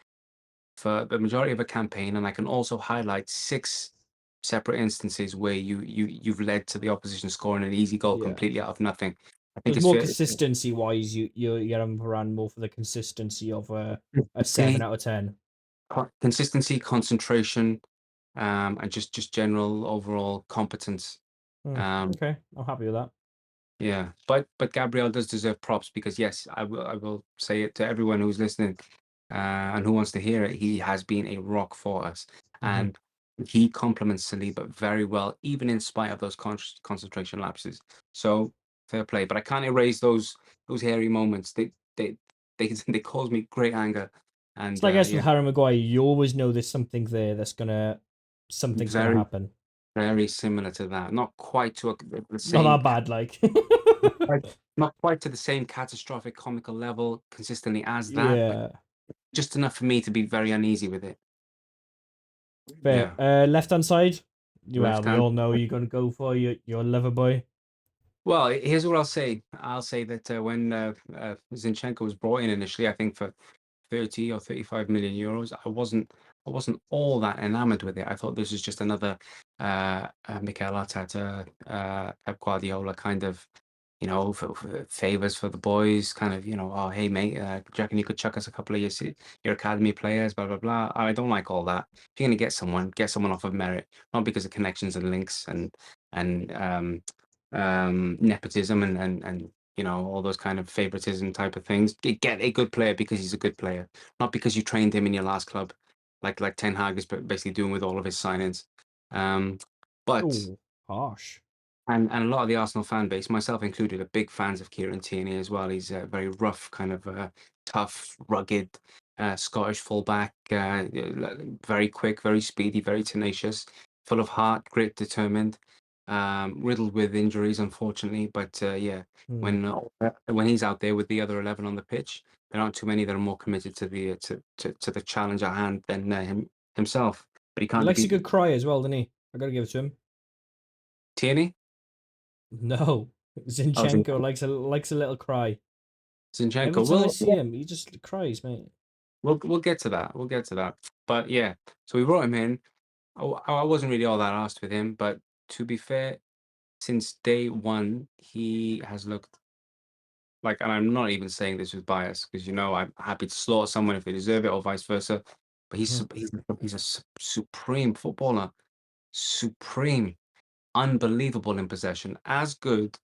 for the majority of a campaign, and I can also highlight six separate instances where you've led to the opposition scoring an easy goal Yeah. completely out of nothing. I think There's it's more fair. consistency wise, you're having Varane more for the consistency of a seven See, out of 10. consistency, concentration, and just general overall competence. Hmm. Um, Okay, I'm happy with that. Yeah, but Gabriel does deserve props because yes, I will say it to everyone who's listening, and who wants to hear it. He has been a rock for us, Hmm. and he complements Saliba very well, even in spite of those concentration lapses. So fair play, but I can't erase those hairy moments. They cause me great anger, It's and like us with yeah, Harry Maguire. You always know there's something there that's gonna something's gonna very happen. very similar to that. Not quite to the Not same. that bad, like. Quite- Not quite to the same catastrophic comical level consistently as that, but Yeah, just enough for me to be very uneasy with it. fair. Yeah. Left hand side. Well, Left we hand. all know you're gonna go for your lover boy. Well, here's what I'll say. I'll say that when Zinchenko was brought in initially, I think for 30 or 35 million euros. I wasn't all that enamored with it. I thought this was just another Mikel Arteta, Pep Guardiola kind of, favors for the boys, kind of, oh, hey, mate, do you reckon you could chuck us a couple of your academy players, blah, blah, blah. I don't like all that. If you're going to get someone off of merit, not because of connections and links and nepotism and all those kind of favoritism type of things. Get a good player because he's a good player, not because you trained him in your last club, like Ten Hag is basically doing with all of his signings. Um, but Oh, harsh. and a lot of the Arsenal fan base, myself included, are big fans of Kieran Tierney as well. He's a very rough, kind of tough, rugged Scottish fullback, very quick, very speedy, very tenacious, full of heart, grit, determined, riddled with injuries, unfortunately. But yeah, Hmm. when he's out there with the other 11 on the pitch, there aren't too many that are more committed to the challenge at hand than himself. But he He can't likes a defeat good cry as well, doesn't he? I gotta give it to him. Tierney. No, Oh, Zinchenko likes a little cry. Every Zinchenko. time I Well, see him, he just cries, mate. we'll get to that. We'll get to that. But yeah, so we brought him in. I wasn't really all that asked with him, but to be fair, since day one, he has looked like, and I'm not even saying this with bias because I'm happy to slaughter someone if they deserve it or vice versa. But he's Mhm. sup- he's a supreme footballer, supreme, unbelievable in possession, as good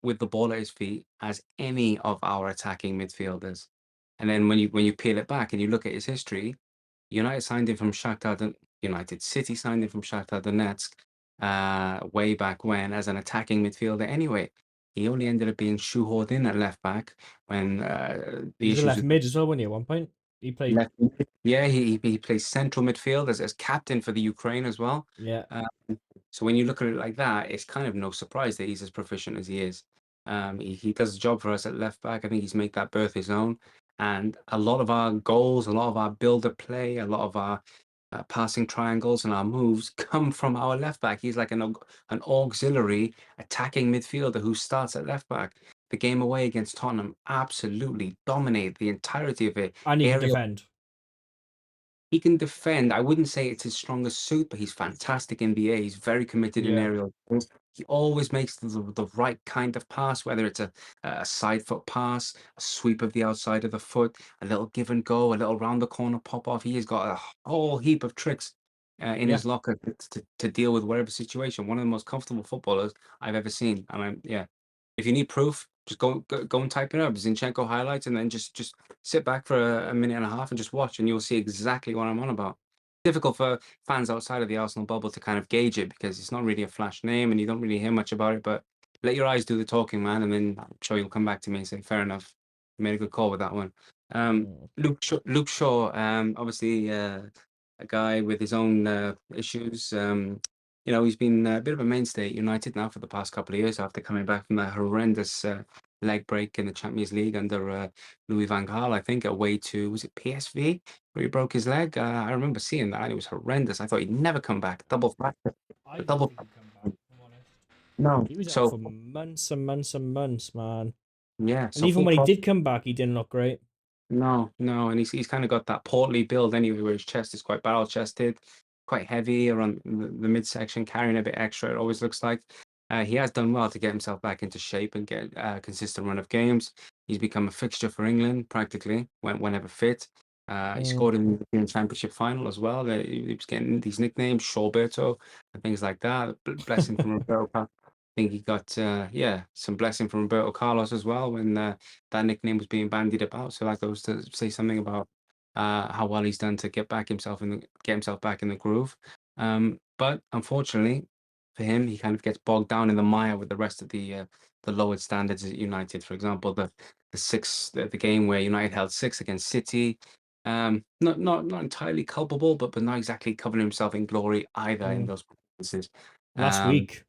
with the ball at his feet as any of our attacking midfielders. And then when you peel it back and you look at his history, United signed him from United City signed him from Shakhtar Donetsk way back when as an attacking midfielder. Anyway, he only ended up being shoehorned in at left back when He the was a issues left with mid as well, wasn't he? At one point, he played. left. Yeah, he plays central midfield as captain for the Ukraine as well. Yeah, Uh, so when you look at it like that, it's kind of no surprise that he's as proficient as he is. He does the job for us at left back. I think he's made that berth his own. And a lot of our goals, a lot of our build-up play, a lot of our passing triangles and our moves come from our left back. He's like an auxiliary attacking midfielder who starts at left back. The game away against Tottenham absolutely dominated the entirety of it. and he could Aerial, defend. he can defend. I wouldn't say it's his strongest suit, but he's fantastic in the air. He's very committed in Yeah, aerial balls. He always makes the right kind of pass, whether it's a side foot pass, a sweep of the outside of the foot, a little give and go, a little round the corner pop off. He has got a whole heap of tricks in yeah. his locker to deal with whatever situation. One of the most comfortable footballers I've ever seen. And yeah, if you need proof, just go and type it up, Zinchenko highlights, and then just sit back for a minute and a half and just watch, and you'll see exactly what I'm on about. Difficult for fans outside of the Arsenal bubble to kind of gauge it because it's not really a flash name and you don't really hear much about it. But let your eyes do the talking, man, and then I'm sure you'll come back to me and say, "Fair enough, you made a good call with that one." Mm. Luke Shaw, obviously a guy with his own issues. He's been a bit of a mainstay at United now for the past couple of years after coming back from that horrendous leg break in the Champions League under Louis van Gaal, I think, away to, was it PSV, where he broke his leg? I remember seeing that, and it was horrendous. I thought he'd never come back. Double fracture. I A didn't double. think he'd come back, if I'm honest. No. He was out So for months and months and months, man. yeah. And So even full when he prop. did come back, he didn't look great. No, no, and he's kind of got that portly build anyway, where his chest is quite barrel chested, quite heavy around the midsection, carrying a bit extra. It always looks like he has done well to get himself back into shape and get a consistent run of games. He's become a fixture for England practically whenever fit. He Mm. scored in the European Championship final as well. He was getting these nicknames, Shawberto, and things like that. Blessing from Roberto. I think he got some blessing from Roberto Carlos as well when that nickname was being bandied about. So that goes to say something about how well he's done to get himself back in the groove. But unfortunately for him, he kind of gets bogged down in the mire with the rest of the lowered standards at United. For example, the game where United held six against City. Not entirely culpable, but not exactly covering himself in glory either in Mm. those performances. Last Um, week,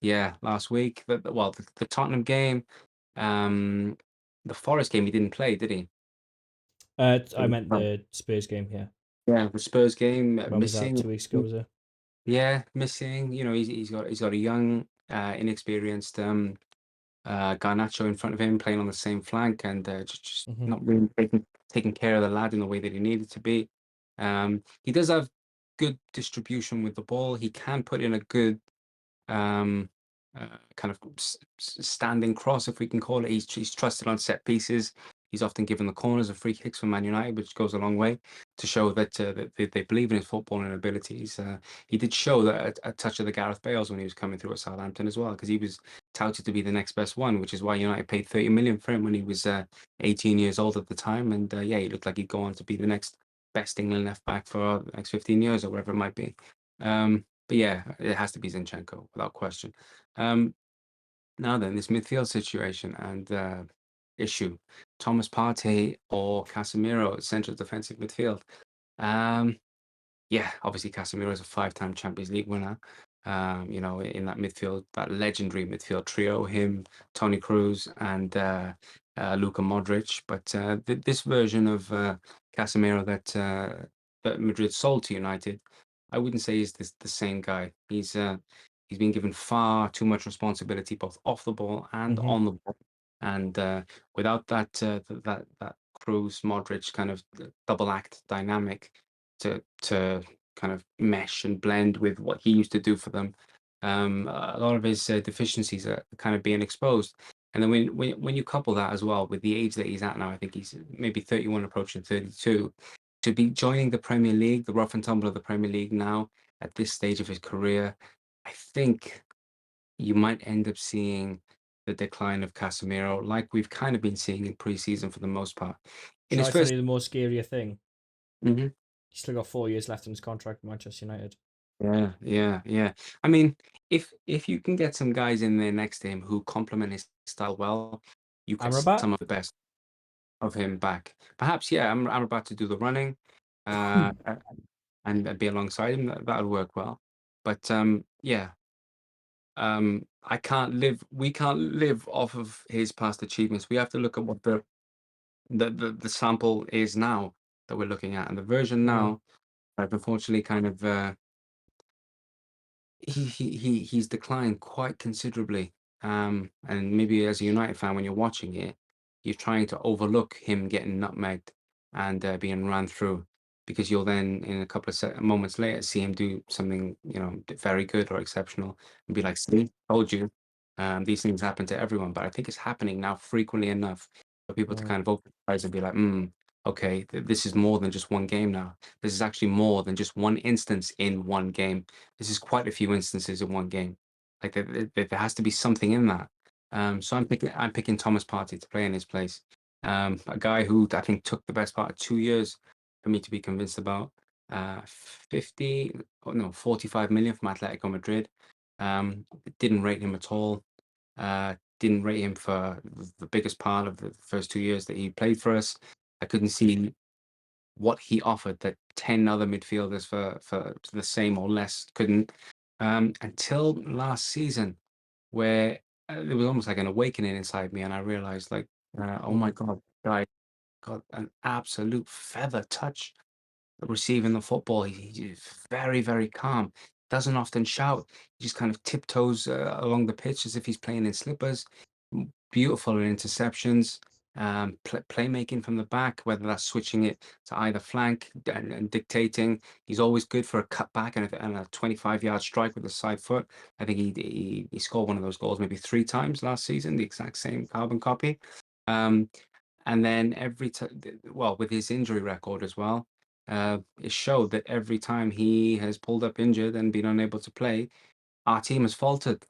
yeah, last week. The Tottenham game, um, the Forest game, he didn't play, did he? I meant the Spurs game here. Yeah, the Spurs game, When was that? missing. 2 weeks ago, was it? Yeah, missing. He's got a young, inexperienced Garnacho in front of him, playing on the same flank, and just Hmm. not really taking care of the lad in the way that he needed to be. He does have good distribution with the ball. He can put in a good um, kind of standing cross, if we can call it. He's trusted on set pieces. He's often given the corners and free kicks for Man United, which goes a long way to show that they believe in his footballing abilities. He did show that a touch of the Gareth Bales when he was coming through at Southampton as well, because he was touted to be the next best one, which is why United paid 30 million for him when he was 18 years old at the time. And yeah, he looked like he'd go on to be the next best England left back for the next 15 years or whatever it might be. But yeah, it has to be Zinchenko without question. Um, Now then, this midfield situation and issue: Thomas Partey or Casemiro, central defensive midfield. Um, yeah, obviously Casemiro is a five-time Champions League winner. In that midfield, that legendary midfield trio, him, Tony Cruz, and Luka Modric. But this version of Casemiro that Madrid sold to United, I wouldn't say he's the same guy. He's been given far too much responsibility, both off the ball and Hmm. on the ball. And without that Cruz Modric kind of double act dynamic to kind of mesh and blend with what he used to do for them. A lot of his deficiencies are kind of being exposed. And then when you couple that as well with the age that he's at now, I think he's maybe 31 approaching 32, to be joining the Premier League, the rough and tumble of the Premier League now at this stage of his career, I think you might end up seeing the decline of Casemiro, like we've kind of been seeing in pre-season for the most part. In Shall his I tell first. you the more scarier thing? Mhm. He's still got 4 years left in his contract with Manchester United. Yeah, yeah, yeah. I mean, if you can get some guys in there next to him who complement his style well, you get Amrabat? some of the best of him back. Perhaps, yeah, I'm about to do the running, Hmm. and be alongside him. That would work well. But yeah, we can't live off of his past achievements. We have to look at what the sample is now that we're looking at, and the version Hmm. now, I've unfortunately kind of he's declined quite considerably. And maybe as a United fan, when you're watching it, you're trying to overlook him getting nutmegged and being ran through, because you'll then, in a couple of moments later, see him do something, very good or exceptional, and be like, "See, told you." These things happen to everyone, but I think it's happening now frequently enough for people to Hmm. kind of open their eyes and be like, okay, this is more than just one game now. This is actually more than just one instance in one game. This is quite a few instances in one game. Like there has to be something in that. So I'm picking Thomas Partey to play in his place. A guy who I think took the best part of 2 years for me to be convinced about. 50, oh no, 45 million from Atletico Madrid. Didn't rate him at all. Didn't rate him for the biggest part of the first 2 years that he played for us. I couldn't see what he offered that 10 other midfielders for the same or less couldn't, until last season, where it was almost like an awakening inside me, and I realized, like, oh my Hmm. God, guy got an absolute feather touch receiving the football. He's very, very calm. Doesn't often shout. He just kind of tiptoes along the pitch as if he's playing in slippers. Beautiful in interceptions. Playmaking from the back, whether that's switching it to either flank and dictating. He's always good for a cutback and a 25-yard strike with a side foot. I think he scored one of those goals maybe 3 times last season, the exact same carbon copy. Um, and then every time, well, with his injury record as well, it showed that every time he has pulled up injured and been unable to play, our team has faltered,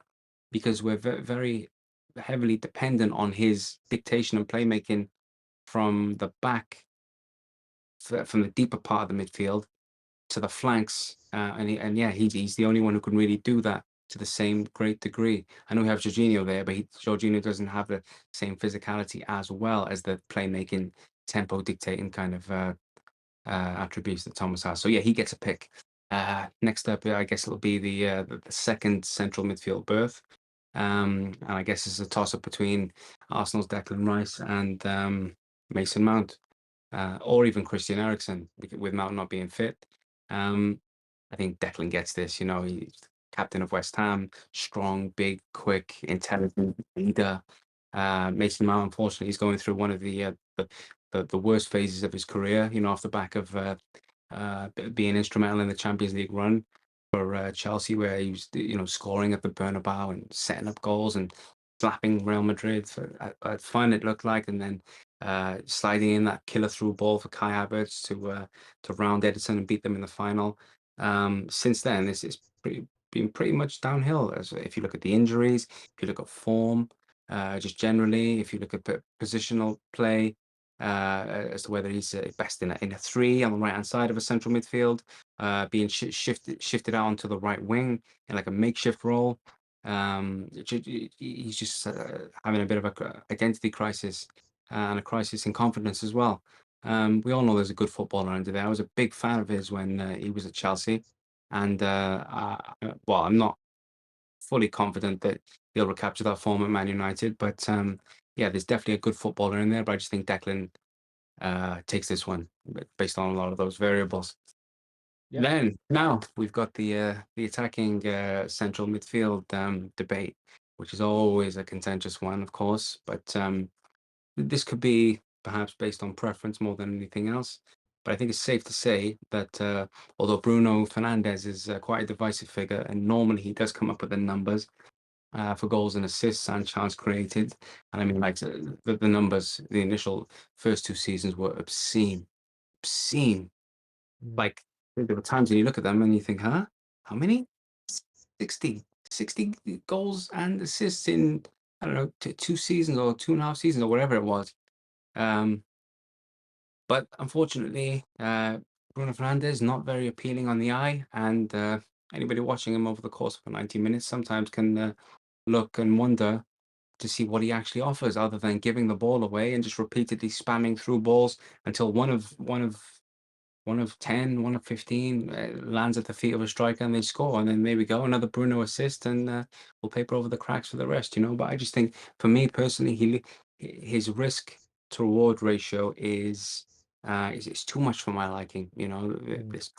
because we're very heavily dependent on his dictation and playmaking from the back, from the deeper part of the midfield to the flanks. And yeah, he's the only one who can really do that to the same great degree. I know we have Jorginho there, but Jorginho doesn't have the same physicality as well as the playmaking, tempo dictating kind of attributes that Thomas has. So yeah, he gets a pick. Next up, I guess it'll be the second central midfield berth. And I guess it's a toss up between Arsenal's Declan Rice and Mason Mount, or even Christian Eriksen, with Mount not being fit. Um, I think Declan gets this. He's captain of West Ham, strong, big, quick, intelligent leader. Mason Mount, unfortunately, he's going through one of the worst phases of his career. Off the back of being instrumental in the Champions League run for Chelsea, where he was, scoring at the Bernabeu and setting up goals and slapping Real Madrid for at fun it looked like, and then sliding in that killer through ball for Kai Havertz to round Edison and beat them in the final. Since then, this is been pretty much downhill. As if you look at the injuries, if you look at form, just generally, if you look at positional play, as to whether he's best in a three on the right hand side of a central midfield, being shifted out onto the right wing in like a makeshift role. He's just having a bit of a identity crisis and a crisis in confidence as well. We all know there's a good footballer under there. I was a big fan of his when he was at Chelsea, and well, I'm not fully confident that he'll recapture that form at Man United, but yeah, there's definitely a good footballer in there. But I just think Declan takes this one based on a lot of those variables. Yeah. Then now we've got the attacking central midfield debate, which is always a contentious one, of course. But this could be perhaps based on preference more than anything else. But I think it's safe to say that although Bruno Fernandes is quite a divisive figure, and normally he does come up with the numbers for goals and assists and chance created, and I mean, like the numbers, the initial first two seasons were obscene, obscene. Mm. Like there were times when you look at them and you think, huh, how many? 60 goals and assists in, I don't know, two seasons or 2.5 seasons or whatever it was. Um, but unfortunately, Bruno Fernandes not very appealing on the eye, and anybody watching him over the course of 90 minutes sometimes can look and wonder to see what he actually offers, other than giving the ball away and just repeatedly spamming through balls until one of 10, one of 15 lands at the feet of a striker and they score. And then there we go, another Bruno assist, and we'll paper over the cracks for the rest. But I just think, for me personally, his risk to reward ratio is it's too much for my liking. Mm. There's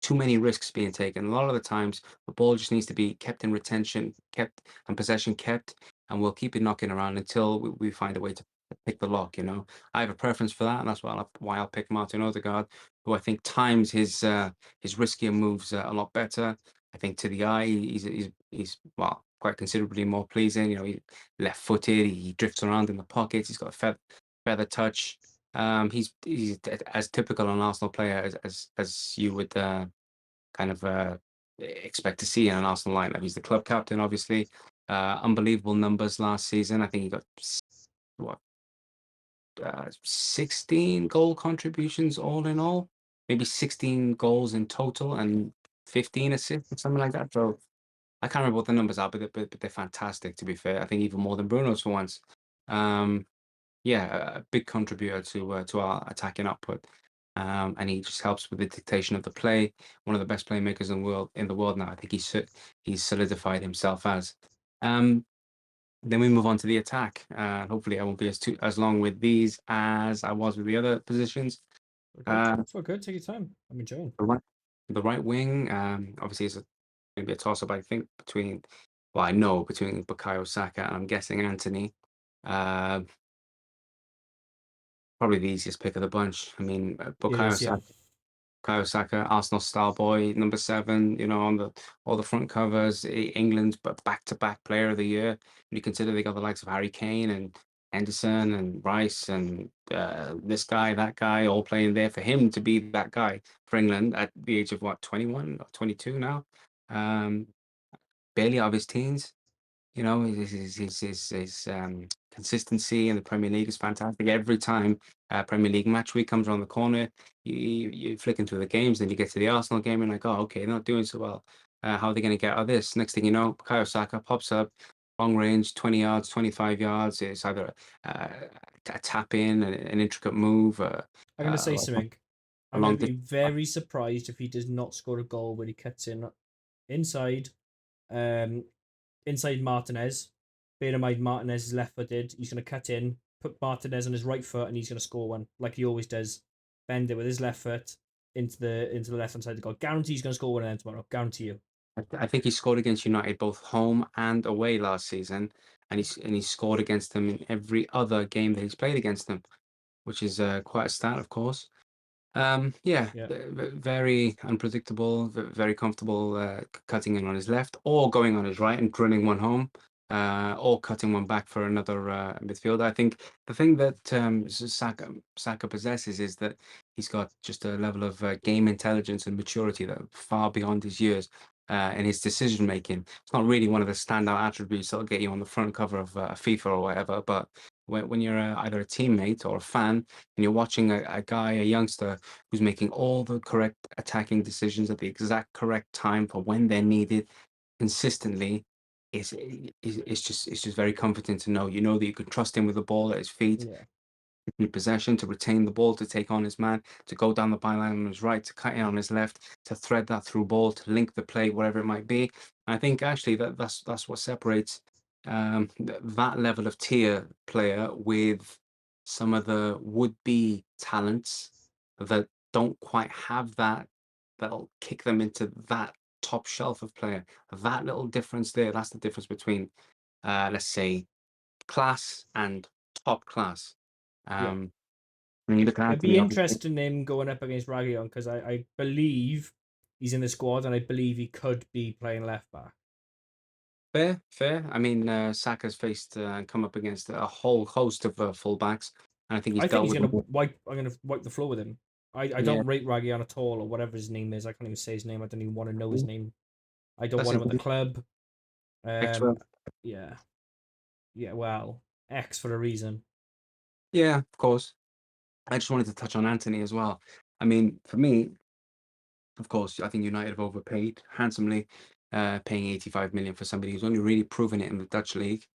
too many risks being taken. A lot of the times, the ball just needs to be kept in retention, kept and possession kept, and we'll keep it knocking around until we find a way to pick the lock. I have a preference for that, and that's why I'll pick Martin Odegaard, who I think times his riskier moves a lot better. I think to the eye, he's well, quite considerably more pleasing. He's left-footed. He drifts around in the pockets. He's got a feather touch. He's as typical an Arsenal player as you would kind of expect to see in an Arsenal lineup. He's the club captain, obviously. Unbelievable numbers last season. I think he got what 16 goal contributions all in all, maybe 16 goals in total and 15 assists or something like that. So I can't remember what the numbers are, but they're fantastic, to be fair. I think even more than Bruno's for once. Um, yeah, a big contributor to our attacking output. And he just helps with the dictation of the play. One of the best playmakers in the world now. I think he's solidified himself as. Um, then we move on to the attack. Hopefully, I won't be as long with these as I was with the other positions. We're good. Uh, We're good. Take your time. I'm enjoying. the right, the right wing, obviously, is maybe a toss up. I think between, well, I know between Bukayo Saka and I'm guessing Anthony. Uh, Probably the easiest pick of the bunch. I mean, It is, yeah. Bukayo Saka, Arsenal star boy, number 7, on all the front covers, England's but back-to-back player of the year. When you consider they got the likes of Harry Kane and Henderson and Rice and this guy, that guy, all playing there, for him to be that guy for England at the age of what, 21 or 22 now, um, barely out of his teens. His consistency in the Premier League is fantastic. Every time Premier League match week comes around the corner, you flicking through the games, then you get to the Arsenal game and like, oh, okay, they're not doing so well. How are they going to get out of this? Next thing you know, Bukayo Saka pops up, long range, 20 yards, 25 yards. It's either a tap in, an intricate move, I'm going to say uh, something. a I'm going long to be distance. very surprised if he does not score a goal when he cuts in inside, um, inside Martinez. Bear in mind, Martinez is left-footed. He's going to cut in, put Martinez on his right foot, and he's going to score one like he always does. Bend it with his left foot into the left-hand side of the goal. Guarantee he's going to score one of them tomorrow. Guarantee you. I think he scored against United both home and away last season, and he scored against them in every other game that he's played against them, which is quite a stat, of course. Yeah, Yeah, very unpredictable, very comfortable cutting in on his left or going on his right and drilling one home, or cutting one back for another midfielder. I think the thing that Saka possesses is that he's got just a level of game intelligence and maturity that are far beyond his years. In his decision making, it's not really one of the standout attributes that'll get you on the front cover of FIFA or whatever. But when you're either a teammate or a fan, and you're watching a guy, a youngster who's making all the correct attacking decisions at the exact correct time for when they're needed consistently, it's just very comforting to know. You know that you can trust him with the ball at his feet, yeah, keep possession, to retain the ball, to take on his man, to go down the byline on his right, to cut in on his left, to thread that through ball, to link the play, whatever it might be. And I think actually that's what separates that level of tier player with some of the would-be talents that don't quite have that, that'll kick them into that top shelf of player. That little difference there, that's the difference between, let's say, class and top class. yeah. Um, when you look at I'd be Anthony, obviously, interested in him going up against Ragion because I believe he's in the squad and I believe he could be playing left back. fair, fair. I mean, Saka's faced and come up against a whole host of fullbacks, and I think he's I think dealt he's with gonna them. wipe. I'm gonna wipe the floor with him. I Yeah, don't rate Ragion at all, or whatever his name is. I can't even say his name. I don't even want to know his name. I don't that's want his him at the club. extra. Yeah, yeah. Well, X for a reason. Yeah, of course. I just wanted to touch on Anthony as well. I mean, for me, of course, I think United have overpaid handsomely, paying 85 million for somebody who's only really proven it in the Dutch league.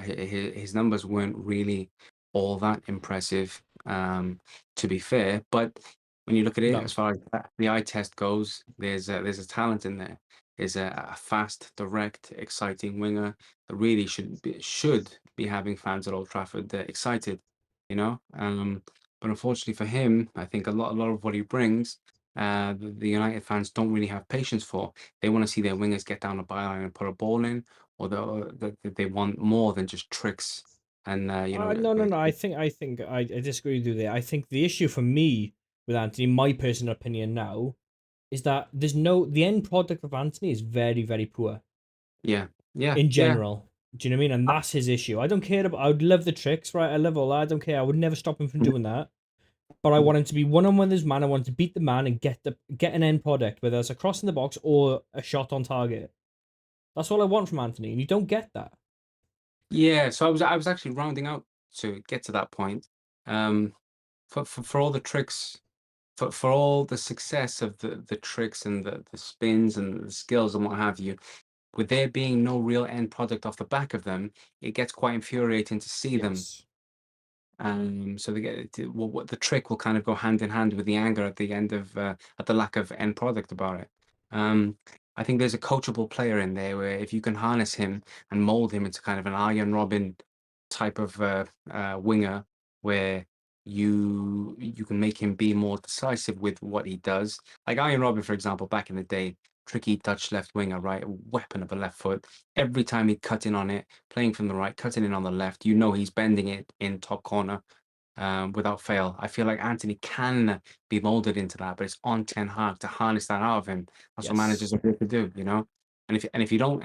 His numbers weren't really all that impressive, to be fair. But when you look at it, as No, far as the eye test goes, there's a talent in there. There's a fast, direct, exciting winger that really should be having fans at Old Trafford excited, you know. But unfortunately for him, I think a lot of what he brings, the United fans don't really have patience for. They want to see their wingers get down the byline and put a ball in, or they want more than just tricks. And no, no, no. I think I disagree with you there. I think the issue for me with Anthony, my personal opinion now, is that the end product of Anthony is very, very poor yeah, yeah, in yeah, general. Do you know what I mean? And that's his issue. I don't care about. I would love the tricks, right? I love all that. I don't care. I would never stop him from doing that. But I want him to be one on one with his man. I want him to beat the man and get an end product, whether it's a cross in the box or a shot on target. That's all I want from Anthony, and you don't get that. yeah. So I was actually rounding out to get to that point. Um, for all the tricks, for all the success of the tricks and the spins and the skills and what have you, with there being no real end product off the back of them, it gets quite infuriating to see them. Yes. So they what the trick will kind of go hand in hand with the anger at the end of at the lack of end product about it. Um, I think there's a coachable player in there where if you can harness him and mold him into kind of an Iron Robin type of winger, where you can make him be more decisive with what he does. Like Iron Robin, for example, back in the day, tricky Dutch left winger, right? A weapon of a left foot. Every time he cut in on it, playing from the right, cutting in on the left, you know he's bending it in top corner without fail. I feel like Anthony can be molded into that, but it's on Ten Hag to harness that out of him. That's what managers Yes. are here to do, you know. And if they don't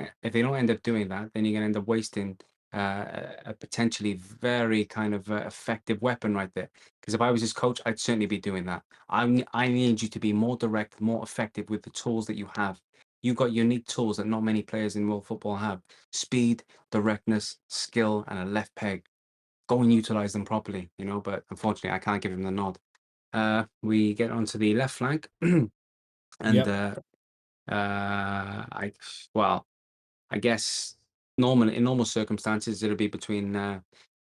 end up doing that, then you're gonna end up wasting a potentially very kind of effective weapon right there. Because if I was his coach, I'd certainly be doing that. I need you to be more direct, more effective with the tools that you have. You've got unique tools that not many players in world football have: speed, directness, skill, and a left peg. Go and utilize them properly, you know. But unfortunately, I can't give him the nod. We get onto the left flank, and Yep. I well, I guess in normal circumstances, it'll be between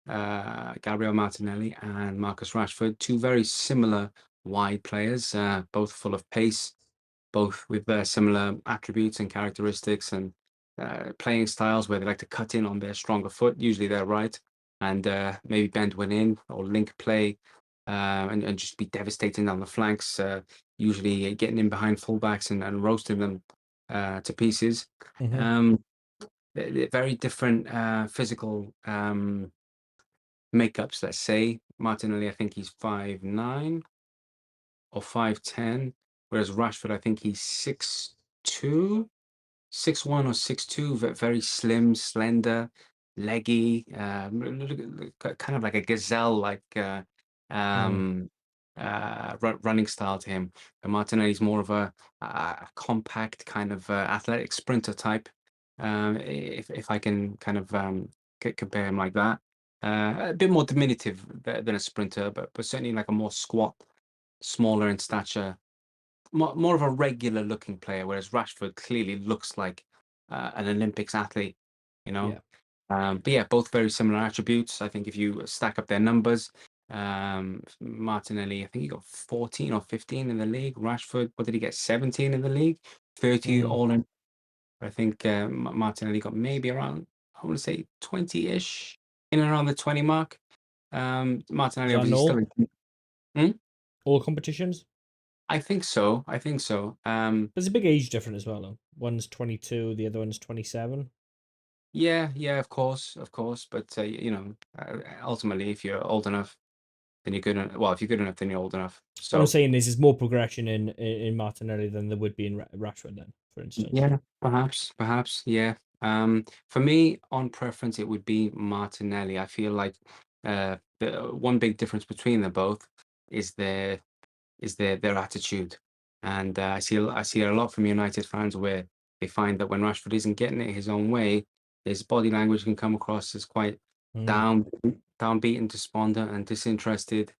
Gabriel Martinelli and Marcus Rashford, two very similar wide players, both full of pace, both with similar attributes and characteristics and playing styles where they like to cut in on their stronger foot, usually they're right, and maybe bend one in or link play, and just be devastating on the flanks, usually getting in behind fullbacks and roasting them. to pieces. Hmm. Um, they're very different physical makeups. Let's say Martinelli, I think he's 5'9" or 5'10", whereas Rashford, I think he's 6'2". 6'1" or 6'2", very slim, slender, leggy, kind of like a gazelle, like Mm. um, running style to him. And Martinelli's more of a compact kind of athletic sprinter type. If I can kind of compare him like that, a bit more diminutive than a sprinter, but certainly like a more squat, smaller in stature, more of a regular looking player, whereas Rashford clearly looks like an Olympics athlete, you know. Yeah. But yeah, both very similar attributes. I think if you stack up their numbers, Martinelli, I think he got 14 or 15 in the league. Rashford, what did he get? 17 in the league, 30 Mm. all in. I think Martinelli got maybe around, I want to say 20-ish, in and around the 20 mark. Is Martinelli that in obviously still all? in. Hmm? All competitions? I think so. I think so. There's a big age difference as well, though. One's 22, the other one's 27. Yeah, yeah, of course. But ultimately, if you're old enough, then you're good enough. Well, if you're good enough, then you're old enough. What I'm So saying is more progression in Martinelli than there would be in Rashford, then, for instance. yeah, perhaps, yeah. For me, on preference, it would be Martinelli. I feel like the one big difference between them both is their attitude. And I see it a lot from United fans where they find that when Rashford isn't getting it his own way, his body language can come across as quite Mm. down downbeaten, despondent, and disinterested.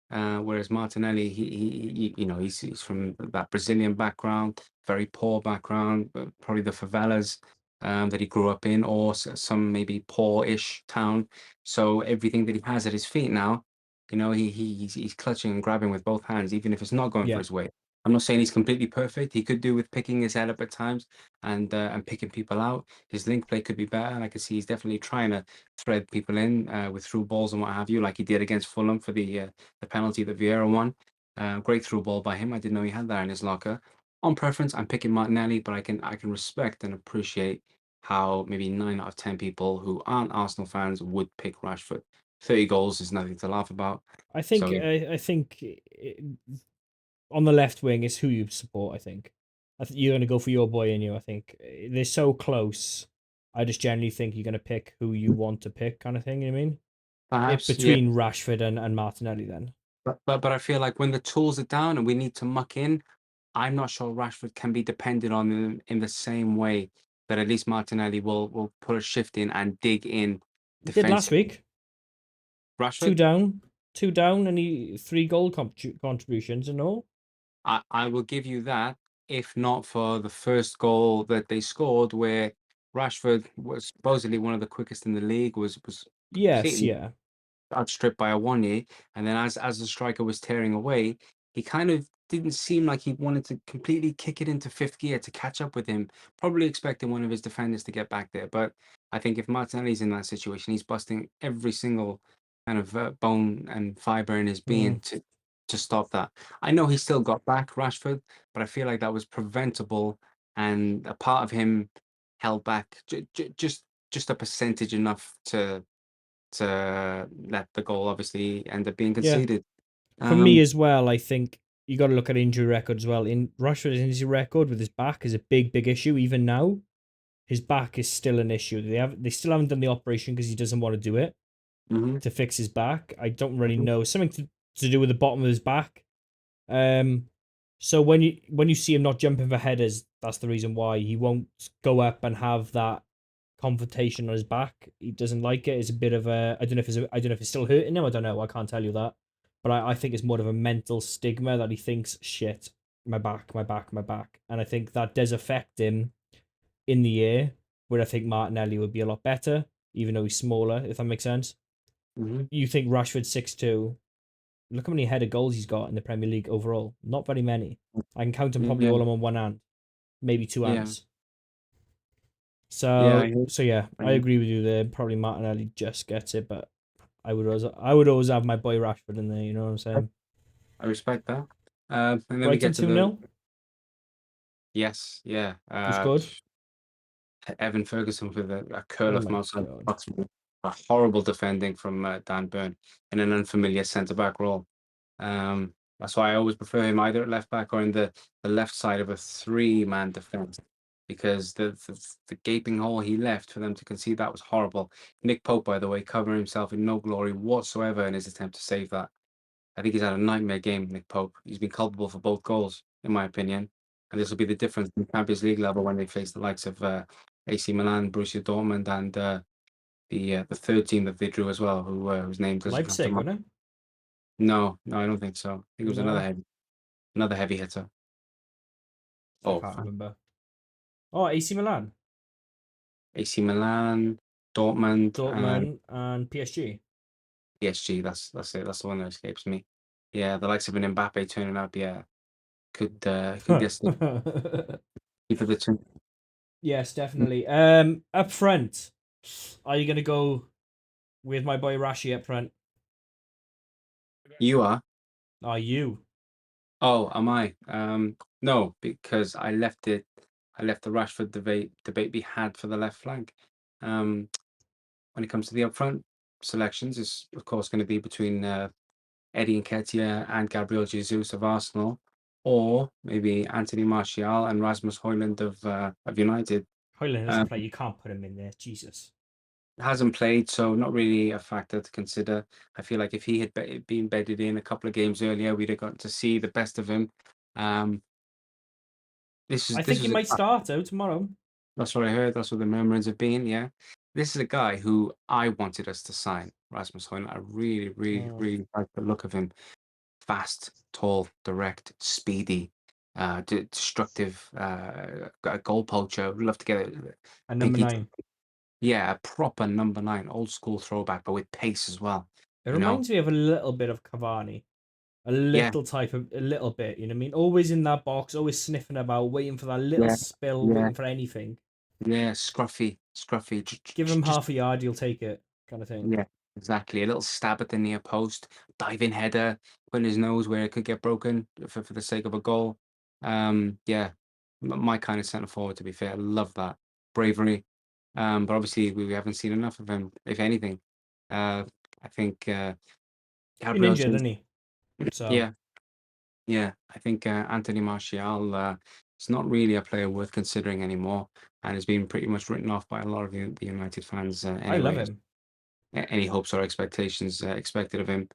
Whereas Martinelli, he's from that Brazilian background, very poor background, probably the favelas that he grew up in, or some maybe poor-ish town. So everything that he has at his feet now, he's clutching and grabbing with both hands, even if it's not going for Yeah. his way. I'm not saying he's completely perfect. He could do with picking his head up at times and picking people out. His link play could be better, and I can see he's definitely trying to thread people in with through balls and what have you, like he did against Fulham for the penalty that Vieira won. Great through ball by him. I didn't know he had that in his locker. On preference, I'm picking Martinelli, but I can respect and appreciate how maybe 9 out of 10 people who aren't Arsenal fans would pick Rashford. 30 goals is nothing to laugh about. I So think yeah, I think on the left wing is who you support. I think you're going to go for your boy in you. I think they're so close. I just generally think you're going to pick who you want to pick, kind of thing. You know what I mean? It perhaps, yeah. between Rashford and Martinelli. Then But I feel like when the tools are down and we need to muck in, I'm not sure Rashford can be depended on in the same way that at least Martinelli will put a shift in and dig in he did last defensively. week. Two Rashford, down, two down, and he three goal contributions and all. I will give you that, if not for the first goal that they scored, where Rashford was supposedly one of the quickest in the league, was Yes, completely yeah, outstripped by a one year, and then as the striker was tearing away, he kind of didn't seem like he wanted to completely kick it into fifth gear to catch up with him. Probably expecting one of his defenders to get back there, but I think if Martinelli's in that situation, he's busting every single kind of bone and fiber in his being mm, to stop that. I know he still got back Rashford, but I feel like that was preventable, and a part of him held back just a percentage enough to let the goal obviously end up being yeah. conceded. For me Um, as well, I think you got to look at injury record as well. In Rashford's injury record with his back is a big issue. Even now, his back is still an issue. They still haven't done the operation because he doesn't want to do it mhm, to fix his back. I don't really mhm, know, something to do with the bottom of his back. Um, so when you see him not jumping for headers, that's the reason why he won't go up and have that confrontation on his back. He doesn't like it. It's a bit of a I don't know if it's still hurting him. I don't know. I can't tell you that, but I think it's more of a mental stigma that he thinks shit, my back, my back, my back, and I think that does affect him in the air. Where I think Martinelli would be a lot better, even though he's smaller. If that makes sense. mhm. You think Rashford 6'2". Look how many header goals he's got in the Premier League overall. Not very many. I can count them probably Yeah, all on one hand, maybe two yeah, hands. yeah. So yeah, I I hear- agree with you there. Probably Martinelli just gets it, but I would always have my boy Rashford in there. You know what I'm saying? I respect that. And then we get Brighton to 2 the 0 Yes, yeah. He's good. Evan Ferguson with a Oh curler from my outside the god. box. A horrible defending from Dan Burn in an unfamiliar centre back role. That's why I always prefer him either at left back or in the left side of a three-man defence, because the gaping hole he left for them to concede, that was horrible. Nick Pope, by the way, covering himself in no glory whatsoever in his attempt to save that. I think he's had a nightmare game, Nick Pope. He's been culpable for both goals, in my opinion. And this will be the difference in Champions League level when they face the likes of AC Milan, Borussia Dortmund, and the third team that they drew as well, whose name doesn't come to Leipzig, mind. wasn't it? No, no, I don't think so. I think it was No, another heavy hitter. I Oh, can't remember. Oh, AC Milan, AC Milan, Dortmund, and Dortmund, and PSG. PSG. That's it. That's the one that escapes me. Yeah, the likes of an Mbappe turning up. Yeah, could get sticky for the two. Yes, definitely. Up front, are you gonna go with my boy Rashi up front? You are. Are you? Oh, am I? No, because I left the Rashford debate we had for the left flank. Um, when it comes to the upfront selections, it's of course going to be between Eddie Nketiah and Gabriel Jesus of Arsenal, or maybe Anthony Martial and Rasmus Højlund of United. Hoyland Um, doesn't play. You can't put him in there. Jesus. hasn't played, so not really a factor to consider. I feel like if he had been bedded in a couple of games earlier, we'd have gotten to see the best of him. Um, I this think he was a might start though tomorrow. That's what I heard. That's what the murmurings have been. Yeah, this is a guy who I wanted us to sign, Rasmus Højlund. I really, really, Mm. really like the look of him. Fast, tall, direct, speedy, destructive, a goal poacher. Would love to get a And number pinky. 9. Yeah, a proper number nine, old school throwback, but with pace as well. It You know. reminds me of a little bit of Cavani. Yeah, A little bit, you know what I mean? Always in that box, always sniffing about, waiting for that little yeah, spill, yeah, waiting for anything. yeah. Scruffy, scruffy. Give him Just half a yard, you'll take it, kind of thing. yeah, exactly. A little stab at the near post, diving header, putting his nose where it could get broken for the sake of a goal. Yeah, my kind of centre forward, to be fair. I love that bravery. But obviously we haven't seen enough of him, if anything. Uh, I think He's been Gabriel injured, Jesus, isn't he? So, yeah, yeah. I think Anthony Martial is not really a player worth considering anymore, and has been pretty much written off by a lot of the United fans I love anyway. him. Any hopes or expectations expected of him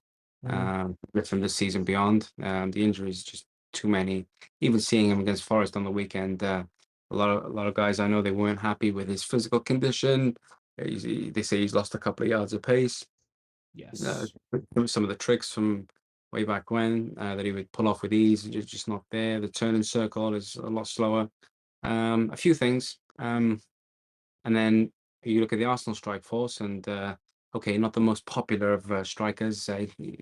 Mm, from this season beyond. The injuries just too many. Even seeing him against Forest on the weekend, a lot of guys I know they weren't happy with his physical condition. They say he's lost a couple of yards of pace. yes. Some of the tricks from way back when that he would pull off with ease are just not there. The turning circle is a lot slower. A few things. And then you look at the Arsenal strike force, and okay, not the most popular of strikers,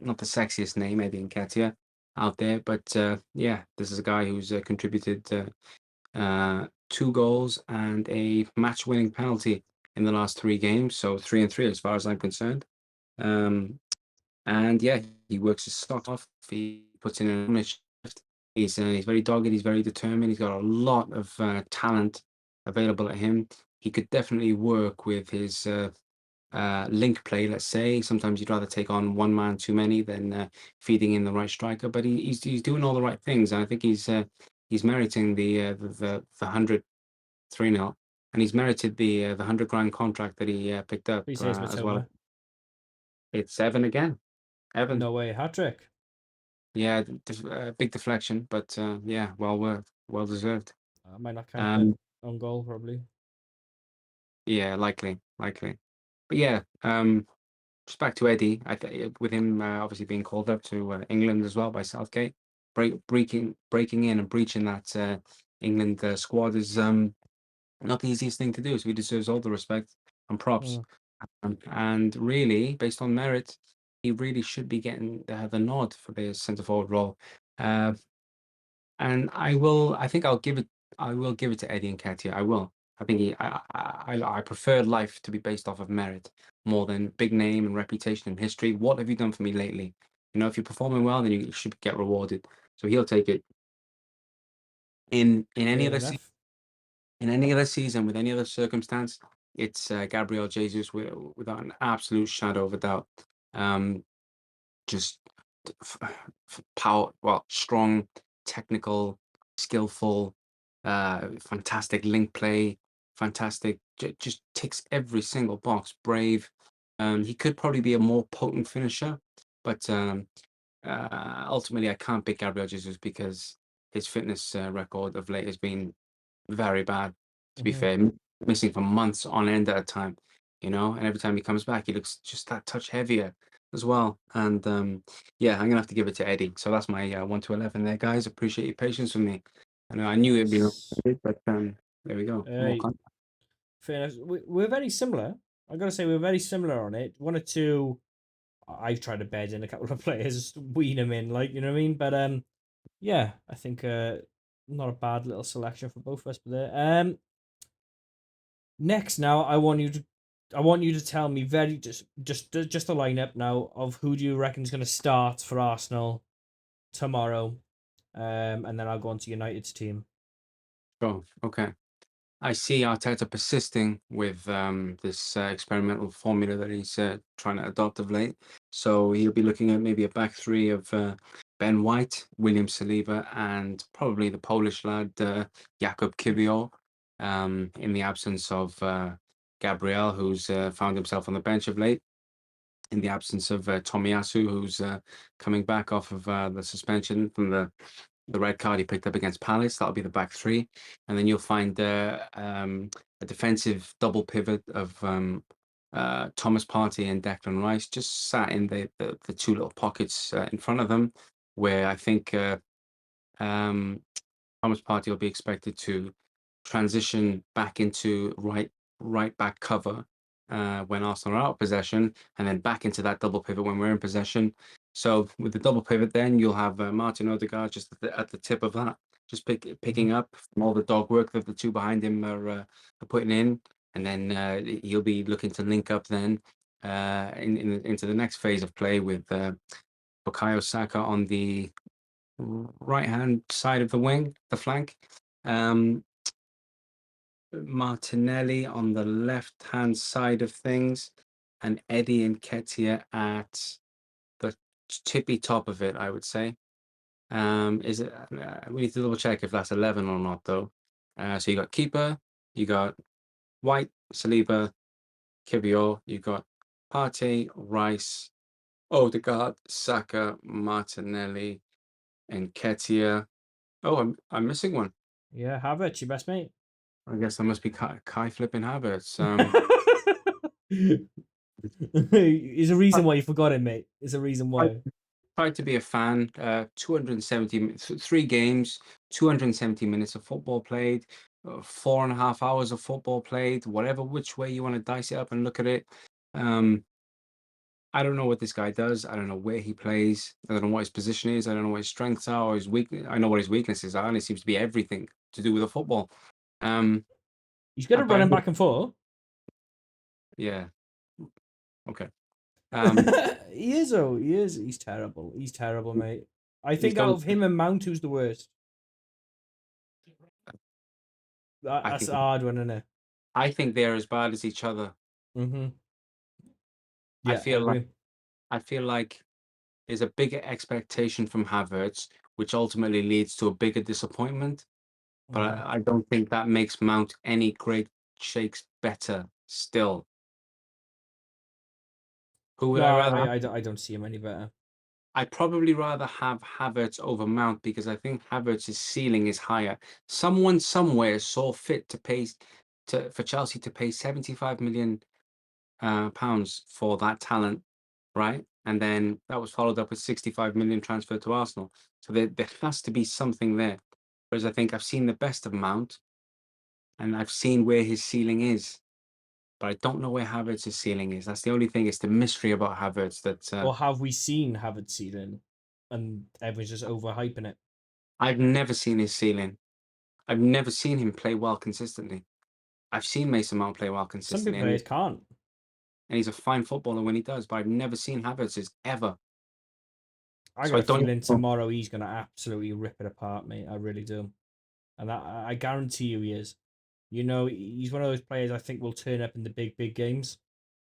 not the sexiest name, Eddie Nketiah, out there, but yeah, this is a guy who's contributed 2 goals and a match-winning penalty in the last 3 games, so 3 and 3 as far as I'm concerned. Um, and yeah, he works his socks off. He puts in an honest shift. He's very dogged. He's very determined. He's got a lot of talent available at him. He could definitely work with his link play. Let's say sometimes you'd rather take on one man too many than feeding in the right striker. But he's doing all the right things, and I think he's meriting the 100-3-0, and he's merited the 100 grand contract that he picked up Please say it's as well. Matoma. It's Evan again. Evan. No way, hat trick. Yeah, big deflection, but yeah, well deserved. I might not count it. Um, On goal, probably. yeah, likely. But yeah, just back to Eddie. I think with him obviously being called up to England as well by Southgate, breaking in and breaching that England squad is not the easiest thing to do. So he deserves all the respect and props. Mm. And really, based on merit, he really should be getting the nod for the centre forward role. Uh, And I think I will give it to Eddie and Nketiah. I will. I think I prefer life to be based off of merit more than big name and reputation and history. What have you done for me lately? You know, if you're performing well, then you should get rewarded. So he'll take it. In any Fair other enough. in any other season with any other circumstance, it's Gabriel Jesus without an absolute shadow of a doubt. Um, just power, well, strong, technical, skillful, fantastic link play, fantastic. Just ticks every single box. Brave. He could probably be a more potent finisher, but ultimately, I can't pick Gabriel Jesus because his fitness record of late has been very bad, to be Hmm. fair, missing for months on end at a time, and every time he comes back, he looks just that touch heavier as well. And yeah, I'm gonna have to give it to Eddie. So that's my 1 to 11 there, guys. Appreciate your patience with me. I know I knew it'd be wrong, Nice. but there we go. Uh, More content. Fair enough. We're very similar. I gotta say we're very similar on it. One or two, I've tried to bed in a couple of players, wean them in, like you know what I mean. But yeah, I think not a bad little selection for both of us. But there. Next, now I want you to tell me very just a lineup now of who do you reckon is going to start for Arsenal tomorrow, and then I'll go on to United's team. Sure. Okay. I see Arteta persisting with this experimental formula that he's trying to adopt of late. So he'll be looking at maybe a back three of Ben White, William Saliba, and probably the Polish lad Jakub Kiwior, in the absence of Gabriel, who's found himself on the bench of late. In the absence of Tomiyasu, who's coming back off of the suspension from the red card he picked up against Palace. That'll be the back three, and then you'll find a defensive double pivot of Thomas Partey and Declan Rice just sat in the two little pockets in front of them, where I think um, Thomas Partey will be expected to transition back into right back cover when Arsenal are out of possession, and then back into that double pivot when we're in possession. So with the double pivot, then you'll have Martin Odegaard just at the tip of that, just Hmm. picking up from all the dog work that the two behind him are putting in, and then he'll be looking to link up then into the next phase of play with Bukayo Saka on the right hand side of the wing, the flank. Um, Martinelli on the left hand side of things, and Eddie and Ketia at the tippy top of it, I would say. Is it? We need to double check if that's 11 or not, though. So you got keeper, you got White, Saliba, Kivior, you got Partey, Rice, Odegaard, Saka, Martinelli, and Ketia. Oh, I'm missing one. Yeah, Havertz, your best mate. I guess I must be Kai flipping Havertz. There's a reason I why you forgot him, mate. There's a reason I why. tried to be a fan. 3 games, 270 minutes of football played, 4.5 hours of football played. Whatever which way you want to dice it up and look at it. Um, I don't know what this guy does. I don't know where he plays. I don't know what his position is. I don't know what his strengths are or his weak. I know what his weaknesses are, and it seems to be everything to do with the football. Um, He's good at but running back and forth. yeah, okay. Um, He is, oh, he is. He's terrible. He's terrible, mate. I he's think out done. of him and Mount, who's the worst? I That's think. a hard one, isn't it? I think they're as bad as each other. Mm-hmm. I Yeah, I feel like. agree. I feel like there's a bigger expectation from Havertz, which ultimately leads to a bigger disappointment. But Mm. I don't think that makes Mount any great shakes better still. Who would No, I rather have? I don't see him any better. I'd probably rather have Havertz over Mount because I think Havertz's ceiling is higher. Someone somewhere saw fit to pay for Chelsea to pay 75 million pounds for that talent, right? And then that was followed up with 65 million transfer to Arsenal. So there has to be something there. Whereas I think I've seen the best of Mount and I've seen where his ceiling is, but I don't know where Havertz's ceiling is. That's the only thing. It's the mystery about Havertz that Or have we seen Havertz ceiling and everyone's just overhyping it? I've never seen his ceiling. I've never seen him play well consistently. I've seen Mason Mount play well Some consistently, people players can't. and he's a fine footballer when he does, but I've never seen Havertz's ever. I So got I a don't feeling tomorrow he's gonna absolutely rip it apart, mate. I really do. and I guarantee you he is. You know, he's one of those players I think will turn up in the big games,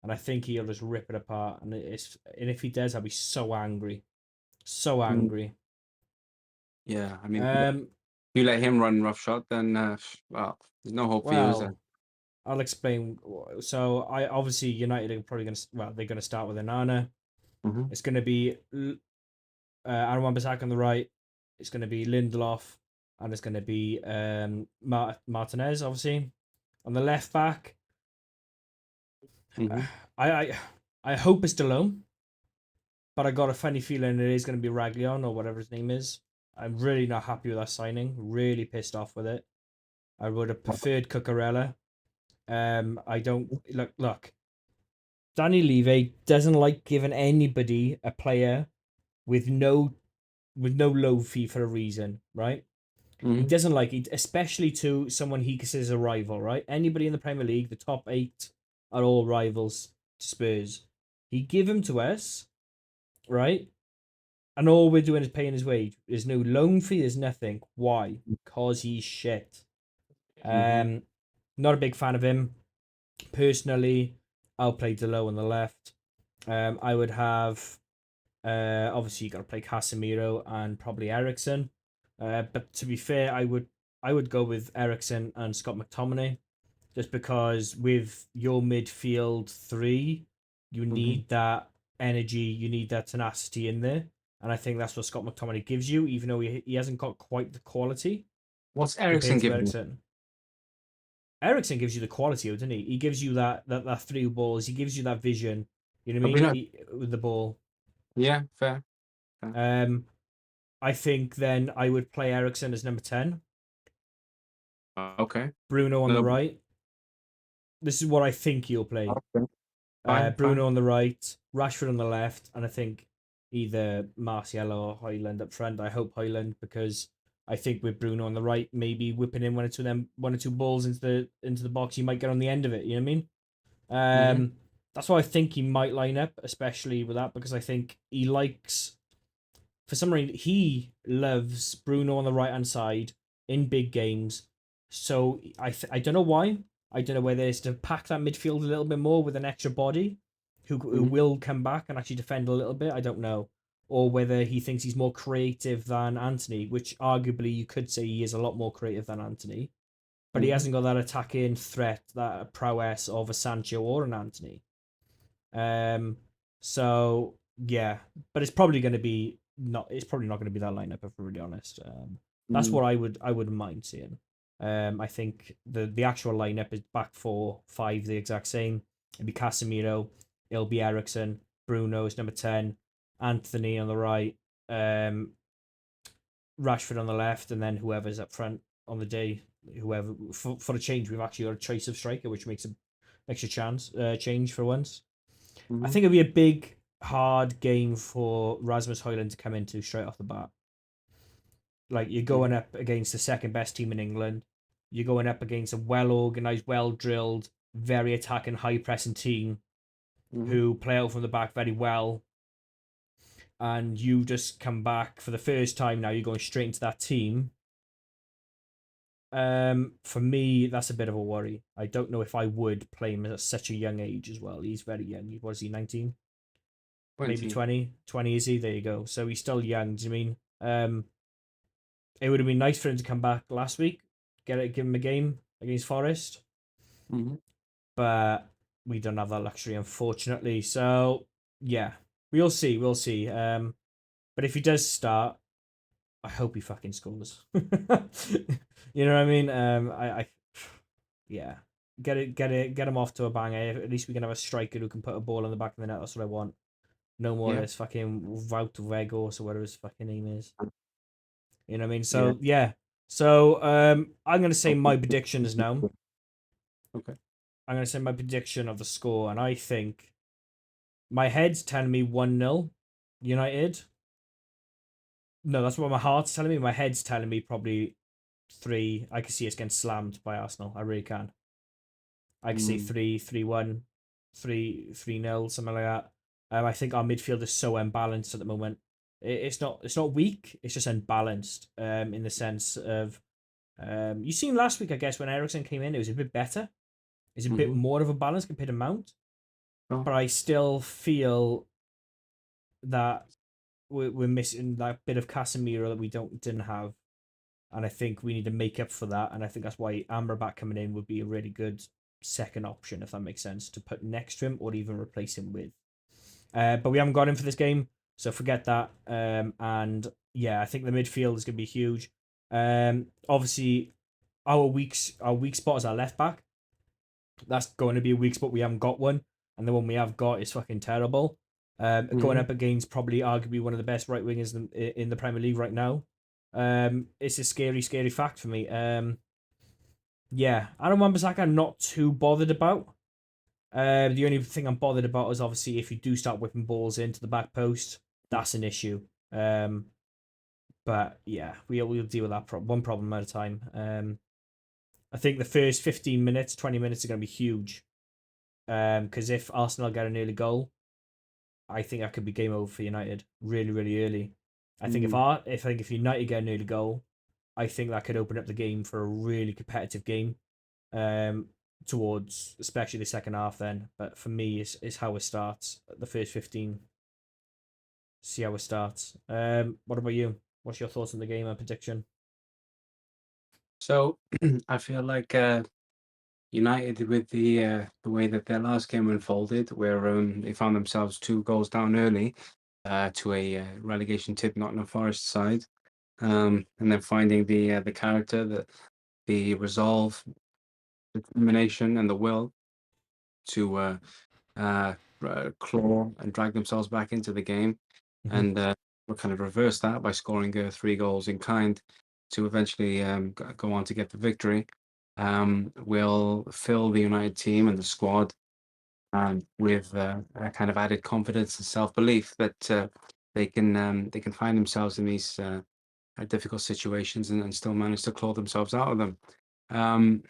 and I think he'll just rip it apart. And if he does, I'll be so angry, so Mm, angry. yeah, I mean, Um, you let him run roughshod, then well, there's no hope for you, is there? well, I'll explain. So I obviously United are probably they're gonna start with Anana. Hmm. It's gonna be Aaron Wan-Bissaka on the right. It's gonna be Lindelof, and it's gonna be Martinez obviously on the left back. Hmm. I I, I hope it's Delone, but I got a funny feeling it is gonna be Raglion or whatever his name is. I'm really not happy with that signing. Really pissed off with it. I would have preferred Cucurella. I don't look. Danny Levy doesn't like giving anybody a player with no low fee for a reason, right? He Hmm. doesn't like it, especially to someone he considers a rival, right? Anybody in the Premier League, the top eight are all rivals to Spurs. He give him to us, right? And all we're doing is paying his wage. There's no loan fee, there's nothing. Why? Because he's shit. Hmm. Um, Not a big fan of him. Personally, I'll play Delo on the left. I would have obviously you got to play Casemiro and probably Ericsson. But to be fair, I would go with Ericsson and Scott McTominay just because with your midfield three, you Hmm. need that energy, you need that tenacity in there, and I think that's what Scott McTominay gives you, even though he hasn't got quite the quality What's Ericsson compared to giving you? Ericsson. Ericsson gives you the quality, doesn't he? He gives you that through balls. He gives you that vision. You know what I Have we mean? not? With the ball. Yeah, fair. Fair. Um, I think then I would play Ericsson as number 10, Okay. Bruno on the No. right. This is what I think he'll play. Okay. Fine. Fine. Bruno on the right, Rashford on the left, and I think either Martial or Highland up front. I hope Highland because I think with Bruno on the right, maybe whipping in one or two balls into the box, he might get on the end of it. You know what I mean? Hmm. That's why I think he might line up, especially with that, because I think he likes for some reason he loves Bruno on the right hand side in big games. So I don't know why. I don't know whether it's to pack that midfield a little bit more with an extra body who Hmm. will come back and actually defend a little bit. I don't know. Or whether he thinks he's more creative than Anthony, which arguably you could say he is a lot more creative than Anthony. But he Hmm. hasn't got that attacking threat, that prowess of a Sancho or an Anthony. Um, so yeah, but it's probably going to be not. It's probably not going to be that lineup if we're really honest. That's Hmm. what I wouldn't mind seeing. I think the actual lineup is back 4-5 the exact same. It'll be Casemiro, it'll be Ericsson, Bruno is number 10, Anthony on the right, um, Rashford on the left, and then whoever's up front on the day. Whoever for a change, we've actually got a choice of striker, which makes a extra chance change for once. I Hmm. think it'd be a big, hard game for Rasmus Højlund to come into straight off the bat. Like you're going Hmm. up against the second best team in England. You're going up against a well organized, well drilled, very attacking, high pressing team Hmm. who play out from the back very well. And you just come back for the first time now. You're going straight into that team. For me, that's a bit of a worry. I don't know if I would play him at such a young age as well. He's very young. What is he, 19? Maybe 20. 20. 20 is he? There you go. So he's still young. Do you mean? It would have been nice for him to come back last week, give him a game against Forest, Hmm. but we don't have that luxury, unfortunately. So yeah, we'll see. We'll see. But if he does start, I hope he fucking scores. You know what I mean? Yeah, get him off to a banger. At least we can have a striker who can put a ball in the back of the net. That's what I want. No more of Yeah. this fucking Wout Weghorst or whatever his fucking name is. You know what I mean? Yeah. So yeah. So I'm gonna say my predictions now. Okay. I'm gonna say my prediction of the score, and I think my head's telling me 1-0 United. No, that's what my heart's telling me. My head's telling me probably three. I can see us getting slammed by Arsenal. I really can. I can see Mm. 3-3-1, 3-0, something like that. I think our midfield is so unbalanced at the moment. It's not weak. It's just unbalanced. In the sense of You seen last week, I guess, when Ericsson came in, it was a bit better. It's a bit Mm-hmm. more of a balance compared to Mount, Sure. but I still feel that we're missing that bit of Casemiro that we didn't have, and I think we need to make up for that. And I think that's why Amrabat coming in would be a really good second option, if that makes sense, to put next to him or even replace him with. But we haven't got him for this game, so forget that. And yeah, I think the midfield is going to be huge. Obviously, our weak spot is our left back. That's going to be a weak spot. We haven't got one, and the one we have got is fucking terrible. Going Mm-hmm. up against probably arguably one of the best right wingers in the Premier League right now. It's a scary, scary fact for me. Yeah, Aaron Wan-Bissaka I'm not too bothered about. The only thing I'm bothered about is obviously if you do start whipping balls into the back post, that's an issue. But yeah, we'll deal with that one problem at a time. I think the first 15 minutes, 20 minutes are going to be huge. Because if Arsenal get an early goal, I think that could be game over for United really, really early. I think if United get an early goal, I think that could open up the game for a really competitive game. Um, Towards especially the second half then. But for me, is how it starts. The first 15. See how it starts. What about you? What's your thoughts on the game and prediction? So I feel like United with the way that their last game unfolded, where they found themselves 2 goals down early to a relegation tip Nottingham Forest side, and then finding the character, the resolve, determination, and the will to claw and drag themselves back into the game, Mm-hmm. and we kind of reverse that by scoring 3 goals in kind to eventually go on to get the victory. Will fill the United team and the squad with a kind of added confidence and self-belief that they can find themselves in these difficult situations and still manage to claw themselves out of them. Um,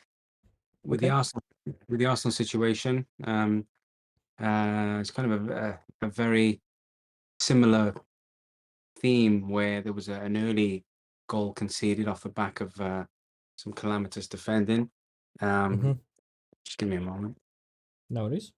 with the Okay. Arsenal with the Arsenal situation, it's kind of a very similar theme where there was an early goal conceded off the back of some calamitous defending. Mm-hmm. Um, just give me a moment. No worries.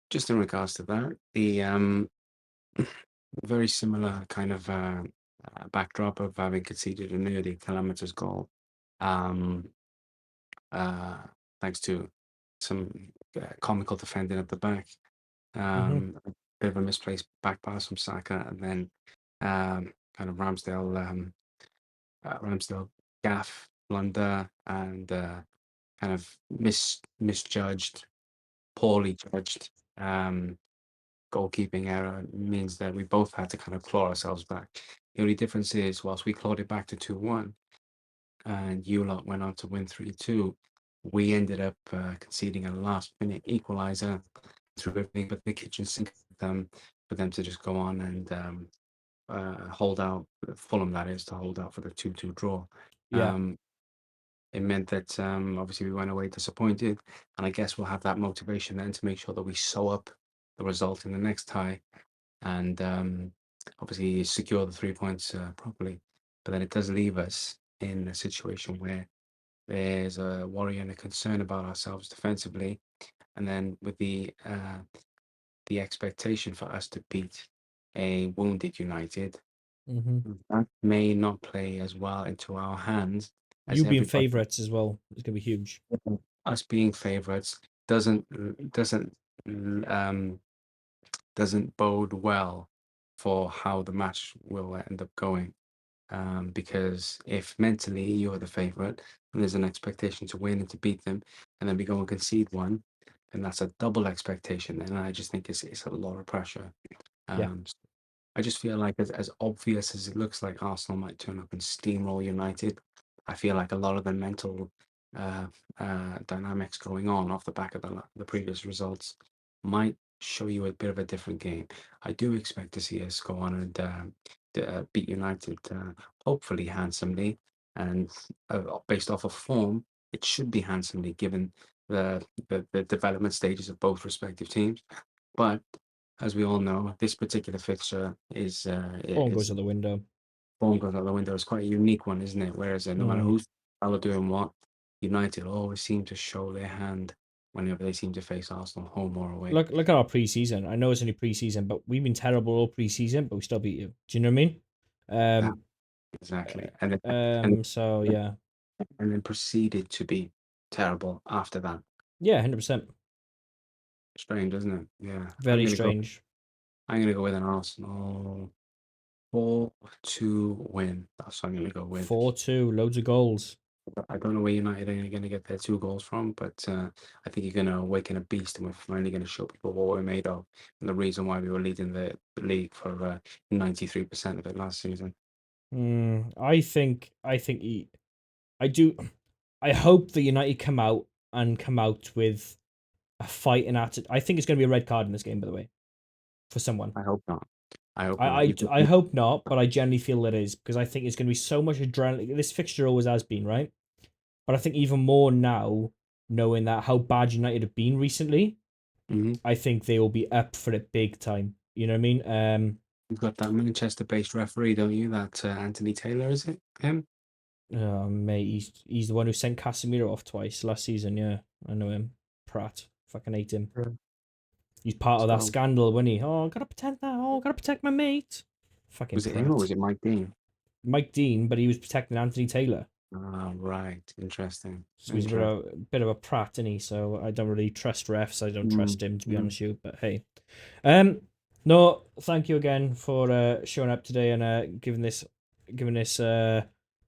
Just in regards to that, the very similar kind of backdrop of having conceded an early calamitous goal, um, uh, thanks to some comical defending at the back. Mm-hmm. A bit of a misplaced back pass from Saka, and then kind of Ramsdale gaff, blunder, and kind of misjudged, poorly judged goalkeeping error means that we both had to kind of claw ourselves back. The only difference is, whilst we clawed it back to 2-1, and you lot went on to win 3-2, we ended up conceding a last-minute equaliser through everything but the kitchen sink for them to just go on and hold out, Fulham that is, to hold out for the 2-2 draw. Yeah. Um, it meant that obviously we went away disappointed, and I guess we'll have that motivation then to make sure that we sew up the result in the next tie and obviously secure the 3 points properly. But then it does leave us in a situation where there's a worry and a concern about ourselves defensively, and then with the expectation for us to beat a wounded United, Mm-hmm. that may not play as well into our hands as You being everybody. favourites as well is gonna be huge. Us being favourites doesn't um, doesn't bode well for how the match will end up going. Because if mentally you're the favourite and there's an expectation to win and to beat them, and then we go and concede one, then that's a double expectation. And I just think it's a lot of pressure. Yeah. So I just feel like as obvious as it looks like Arsenal might turn up and steamroll United, I feel like a lot of the mental uh, dynamics going on off the back of the previous results might show you a bit of a different game. I do expect to see us go on and beat United, hopefully handsomely, and based off of form, it should be handsomely given the development stages of both respective teams. But as we all know, this particular fixture is Phone goes is out the window. phone goes out the window. It's quite a unique one, isn't it? Whereas no matter Mm. who's doing what, United always seem to show their hand whenever they seem to face Arsenal, home or away. Look at our preseason. I know it's only preseason, but we've been terrible all preseason, but we still beat you. Do you know what I mean? Yeah, Um, exactly. And So yeah, and then proceeded to be terrible after that. yeah, 100%. Strange, isn't it? Yeah. Very strange. I'm gonna go with an Arsenal 4-2 win. That's what I'm gonna go with. 4-2, loads of goals. I don't know where United are going to get their 2 goals from, but I think you're going to awaken a beast, and we're finally going to show people what we're made of, and the reason why we were leading the league for 93% of it last season. I do. I hope that United come out with a fight and attitude. I think it's going to be a red card in this game, by the way, for someone. I hope not. I hope not. I hope not, but I generally feel it is because I think it's going to be so much adrenaline. This fixture always has been, right? But I think even more now, knowing that how bad United have been recently, Mhm. I think they will be up for it big time. You know what I mean? You've got that Manchester-based referee, don't you? That Anthony Taylor, is it him? Oh, mate, he's the one who sent Casemiro off twice last season. Yeah, I know him. Prat, fucking hate him. Yeah. He's part of that So scandal, wasn't he? Oh, gotta protect that. Oh, gotta protect my mate. Fucking was it him or prat. was it Mike Dean? Mike Dean, but he was protecting Anthony Taylor. Ah, right. Interesting. So he's Interesting. a bit of a prat, isn't he? So I don't really trust refs. I don't trust him, to be Mm. honest with you. But hey, um, no, thank you again for showing up today and giving this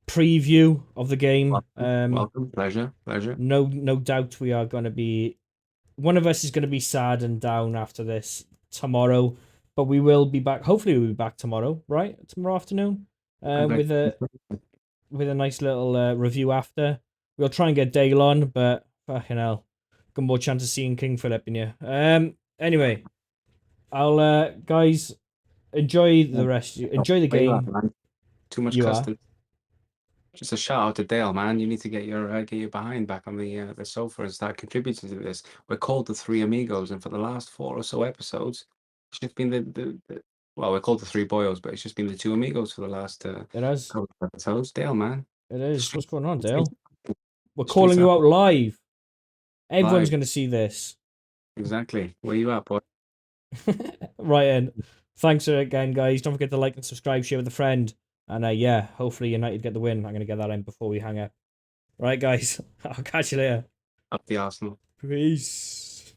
preview of the game. Welcome. Welcome. Pleasure. Pleasure. No doubt we are going to be one of us is going to be sad and down after this tomorrow, but we will be back. Hopefully, we'll be back tomorrow, right? Tomorrow afternoon, I'm back. with a nice little review after. We'll try and get Dale on, but fucking hell, got more chance of seeing King Philip in you. Anyway, I'll guys enjoy the rest. Enjoy the Where you at, game. man? Too much You are. custard. Just a shout out to Dale, man. You need to get your behind back on the sofa and start contributing to this. We're called the Three Amigos, and for the last 4 or so episodes, it's just been well, we're called the Three Boyos, but it's just been the Two Amigos for the last It is. couple of episodes. Dale, man, It is. streets, What's going on, Dale? We're streets calling you out out live. Everyone's live. going to see this. Exactly. Where you at, boy? Right in. Thanks again, guys. Don't forget to like and subscribe, share with a friend. And yeah, hopefully United get the win. I'm going to get that in before we hang up. Right, guys. I'll catch you later. Up the Arsenal. Peace.